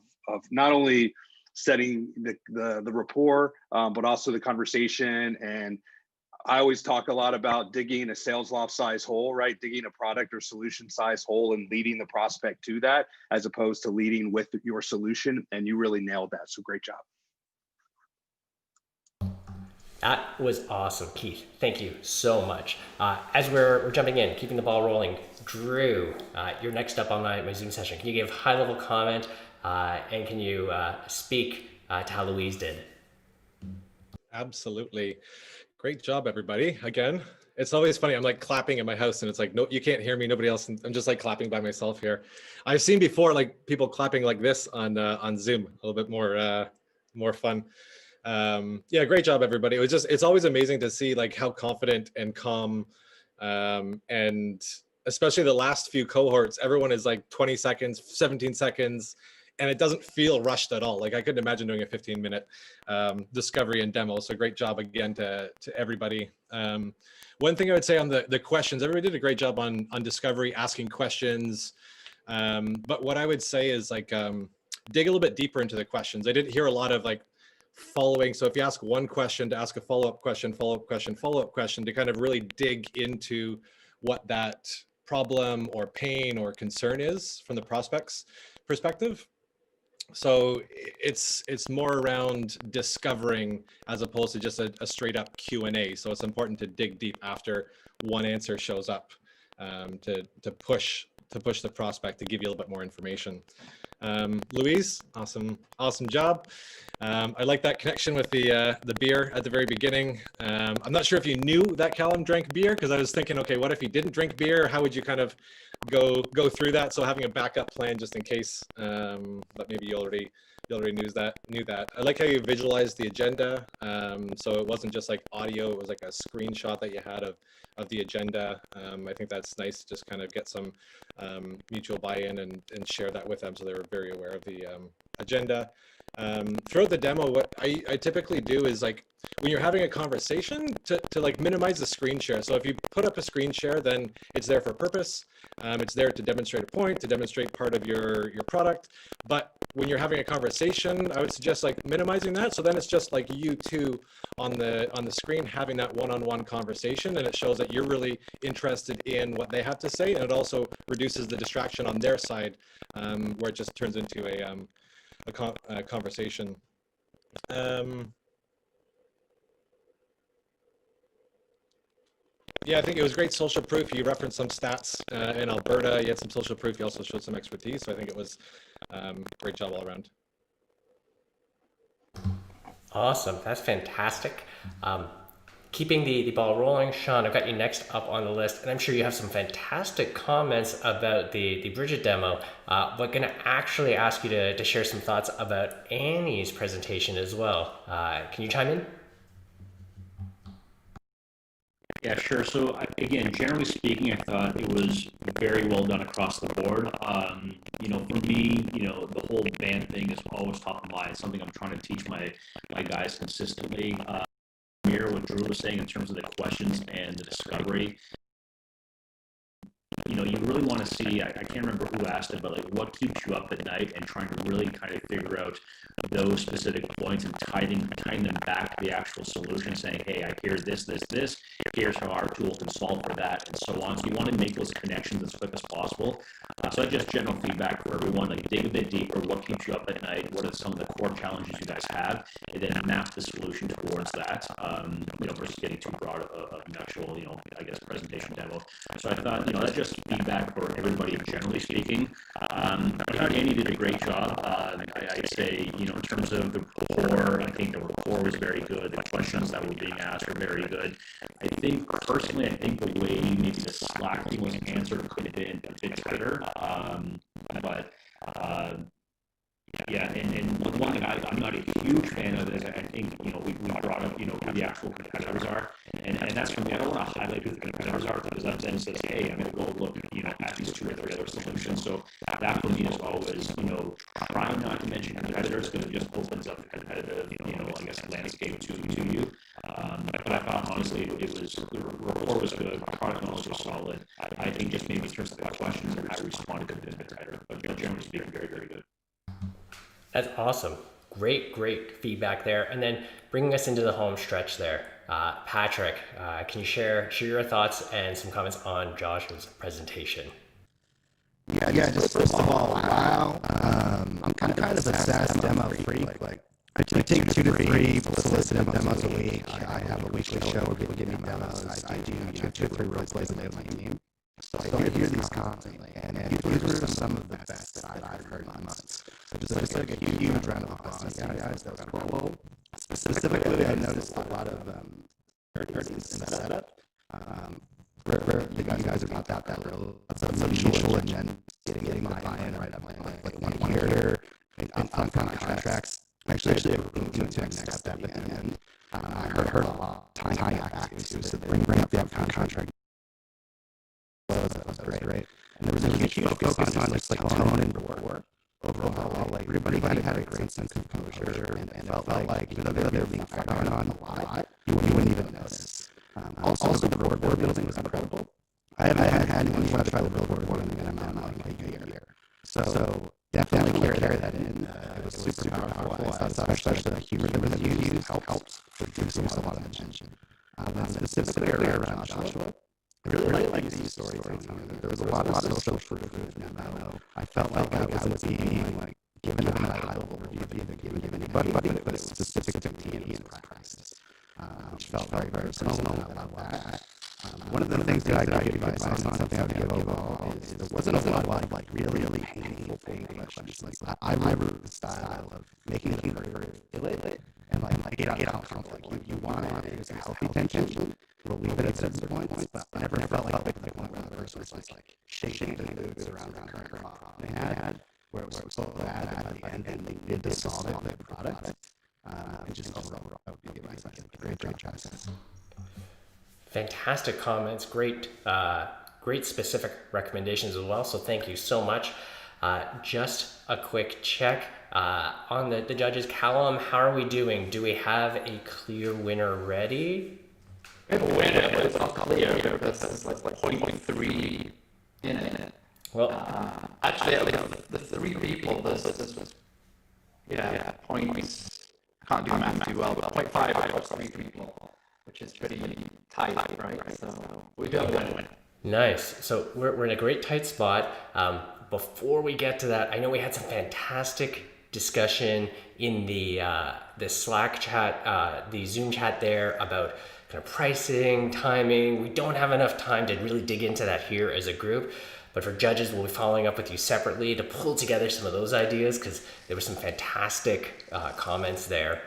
not only setting the rapport, but also the conversation. And I always talk a lot about digging a sales loft size hole, right? Digging a product or solution size hole and leading the prospect to that, as opposed to leading with your solution. And you really nailed that. So great job. That was awesome, Keith. Thank you so much. As we're jumping in, keeping the ball rolling, Drew, you're next up on my Zoom session. Can you give high-level comment and can you speak to how Louise did? Absolutely. Great job, everybody. Again, it's always funny. I'm like clapping in my house and it's like, no, you can't hear me. Nobody else. I'm just like clapping by myself here. I've seen before, like people clapping like this on Zoom, a little bit more fun. Yeah, great job, everybody. It's always amazing to see like how confident and calm, and especially the last few cohorts, everyone is like 20 seconds, 17 seconds, and it doesn't feel rushed at all. Like I couldn't imagine doing a 15-minute discovery and demo. So great job again to everybody. One thing I would say on the questions, everybody did a great job on discovery, asking questions. But what I would say is like, dig a little bit deeper into the questions. I didn't hear a lot of like following. So if you ask one question, to ask a follow-up question, follow-up question, follow-up question, to kind of really dig into what that problem or pain or concern is from the prospect's perspective. So it's more around discovering as opposed to just a straight up Q&A. So it's important to dig deep after one answer shows up, to push the prospect to give you a little bit more information. Louise, awesome job. I like that connection with the beer at the very beginning. I'm not sure if you knew that Callum drank beer, because I was thinking, okay, what if he didn't drink beer? How would you kind of go through that? So having a backup plan just in case, but maybe you already knew that. I like how you visualized the agenda. So it wasn't just like audio, it was like a screenshot that you had of the agenda. I think that's nice, just kind of get some mutual buy-in and share that with them so they were very aware of the agenda. Throughout the demo, what I typically do is like when you're having a conversation to like minimize the screen share. So if you put up a screen share, then it's there for a purpose. It's there to demonstrate a point, to demonstrate part of your product. But when you're having a conversation, I would suggest like minimizing that. So then it's just like you two on the screen having that one-on-one conversation, and it shows that you're really interested in what they have to say, and it also reduces the distraction on their side, where it just turns into a conversation. Yeah, I think it was great social proof. You referenced some stats in Alberta. You had some social proof. You also showed some expertise. So I think it was great job all around. Awesome. That's fantastic. keeping the ball rolling, Sean, I've got you next up on the list, and I'm sure you have some fantastic comments about the Bridgit demo, but going to actually ask you to share some thoughts about Annie's presentation as well. Can you chime in? Yeah, sure. So again, generally speaking, I thought it was very well done across the board. For me, the whole band thing is always top of mind. Something I'm trying to teach my guys consistently. Mirror what Drew was saying in terms of the questions and the discovery. You really want to see, I can't remember who asked it, but like what keeps you up at night, and trying to really kind of figure out those specific points and tying them back to the actual solution, saying, hey, I hear this, here's how our tools can solve for that, and so on. So you want to make those connections as quick as possible. So that's just general feedback for everyone, like dig a bit deeper, what keeps you up at night, what are some of the core challenges you guys have, and then map the solution towards that, versus getting too broad of an actual, I guess, presentation demo. So I thought, that's just feedback for everybody generally speaking. I thought Annie did a great job. I'd say, in terms of the rapport, I think the rapport was very good. The questions that were being asked were very good. I think the way maybe the Slack thing was answered could have been a bit tighter. Yeah, and one thing I'm not a huge fan of is I think, we brought up, who the actual competitors are. And that's for me, I don't want to highlight who the competitors are, because that then says, hey, I'm going to go look, at these 2 or 3 other solutions. So that for me is always, trying not to mention competitors, because it just opens up the competitive, I guess, landscape to you. But I thought, honestly, the rapport was good, product knowledge was solid. I think just maybe in terms of the questions and how we responded could have been a bit tighter. But, generally speaking, very, very good. That's awesome. Great feedback there. And then bringing us into the home stretch there, Patrick, can you share your thoughts and some comments on Josh's presentation? Yeah, just first of all, wow. I'm kind of a SaaS demo freak. Like, I take 2 to 3 solicited demos a week. I have a weekly show where people give me demos. I do 2 to 3 role plays with my team. So I hear these constantly, and these are some of the best that I've heard in months. So just like a huge round of applause, guys. That was cool. Specifically, I noticed a lot of characters in the setup. Where the guys are not that real. Lots of mutual agenda, getting the buy-in right up, like one character, and fun contracts. Actually, doing to next step at the end. I heard a lot tying back to, so bring up the upfront contract. That was great. And there was a huge focus on just like tone and rapport. Overall, like everybody had a great sense of composure, and felt like even though they were being fired on a lot, you wouldn't even notice. Also, the rapport building was incredible. I haven't had anyone try the rapport building in a year. So definitely carry that in. It was super powerful. I thought especially the humor that was used helped reduce a lot of attention. Specifically around Joshua. I really like these storytelling. There was a lot of social proof in the memo. I felt like I was being like given a high-level review, given anybody, but it was specific to me and his practice, which felt very, very personal. I love that. One of the things that I give advice on, something I would give overall, is there wasn't a lot of like really painful questions. Like I wrote the style of making it very articulate and like get out conflict. You want it to a healthy tension. We'll leave it at certain points, but I never felt like one of the person was like shaking the boots around the current problem they had, where it was so bad at the end, and they did to solve it with the product. And just overall, I would give advice. Great job. Fantastic comments, great specific recommendations as well. So thank you so much. Just a quick check on the judges. Callum, how are we doing? Do we have a clear winner ready? We have a winner, but it's not clear. There's like 0.3 in it. Well, actually, the 3 people, this points. I can't do math too well, but 0.5 plus 3 people, which is pretty tight, right? So we do have a win. Nice. So we're in a great tight spot. Before we get to that, I know we had some fantastic discussion in the Slack chat, the Zoom chat there about kind of pricing, timing. We don't have enough time to really dig into that here as a group, but for judges, we'll be following up with you separately to pull together some of those ideas, because there were some fantastic comments there.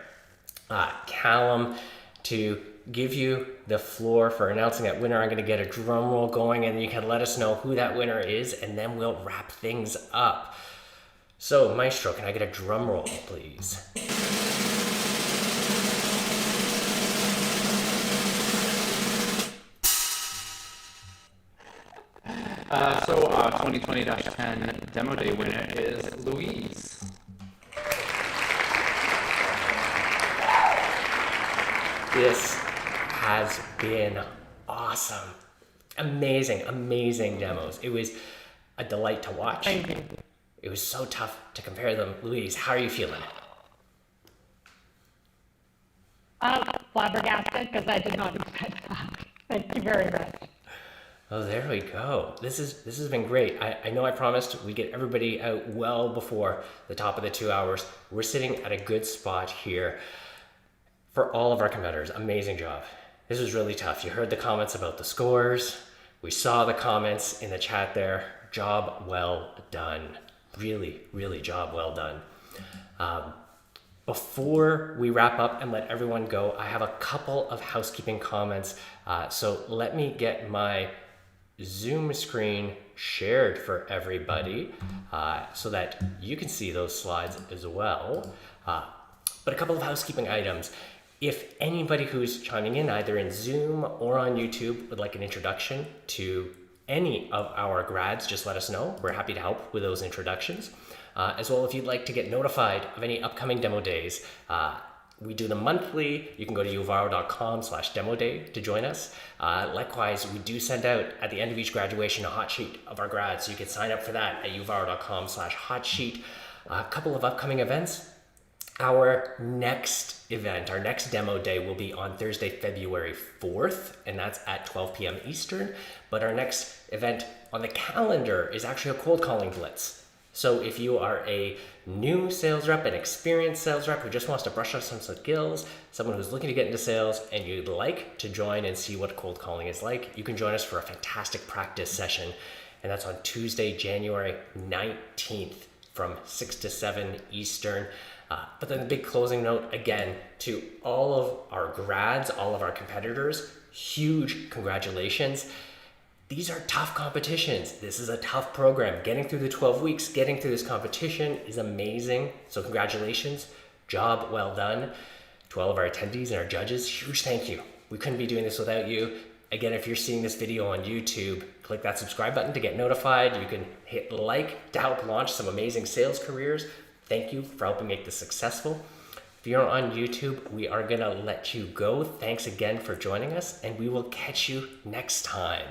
Callum, to give you the floor for announcing that winner, I'm going to get a drum roll going, and you can let us know who that winner is, and then we'll wrap things up. So, Maestro, can I get a drum roll, please? 2020-10 demo day winner is Louise. This has been awesome. Amazing, amazing demos. It was a delight to watch. Thank you. It was so tough to compare them. Louise, how are you feeling? Flabbergasted, because I did not expect that. Thank you very much. Oh, there we go. This has been great. I know I promised we get everybody out well before the top of the 2 hours. We're sitting at a good spot here for all of our competitors. Amazing job. This was really tough. You heard the comments about the scores. We saw the comments in the chat there. Job well done. Really, really job well done. Before we wrap up and let everyone go, I have a couple of housekeeping comments. So let me get my Zoom screen shared for everybody so that you can see those slides as well. But a couple of housekeeping items. If anybody who's chiming in either in Zoom or on YouTube would like an introduction to any of our grads, just let us know. We're happy to help with those introductions. As well, if you'd like to get notified of any upcoming demo days, we do them monthly. You can go to uvaro.com/demo day to join us. Likewise, we do send out at the end of each graduation a hot sheet of our grads. So you can sign up for that at uvaro.com/hot sheet. A couple of upcoming events. Our next event, our next demo day will be on Thursday, February 4th, and that's at 12 p.m. Eastern. But our next event on the calendar is actually a cold calling blitz. So if you are a new sales rep, an experienced sales rep who just wants to brush up some skills, someone who's looking to get into sales, and you'd like to join and see what cold calling is like, you can join us for a fantastic practice session. And that's on Tuesday, January 19th from 6 to 7 Eastern. But then the big closing note, again, to all of our grads, all of our competitors, huge congratulations. These are tough competitions. This is a tough program. Getting through the 12 weeks, getting through this competition is amazing. So congratulations, job well done. To all of our attendees and our judges, huge thank you. We couldn't be doing this without you. Again, if you're seeing this video on YouTube, click that subscribe button to get notified. You can hit like to help launch some amazing sales careers. Thank you for helping make this successful. If you're on YouTube, we are gonna let you go. Thanks again for joining us, and we will catch you next time.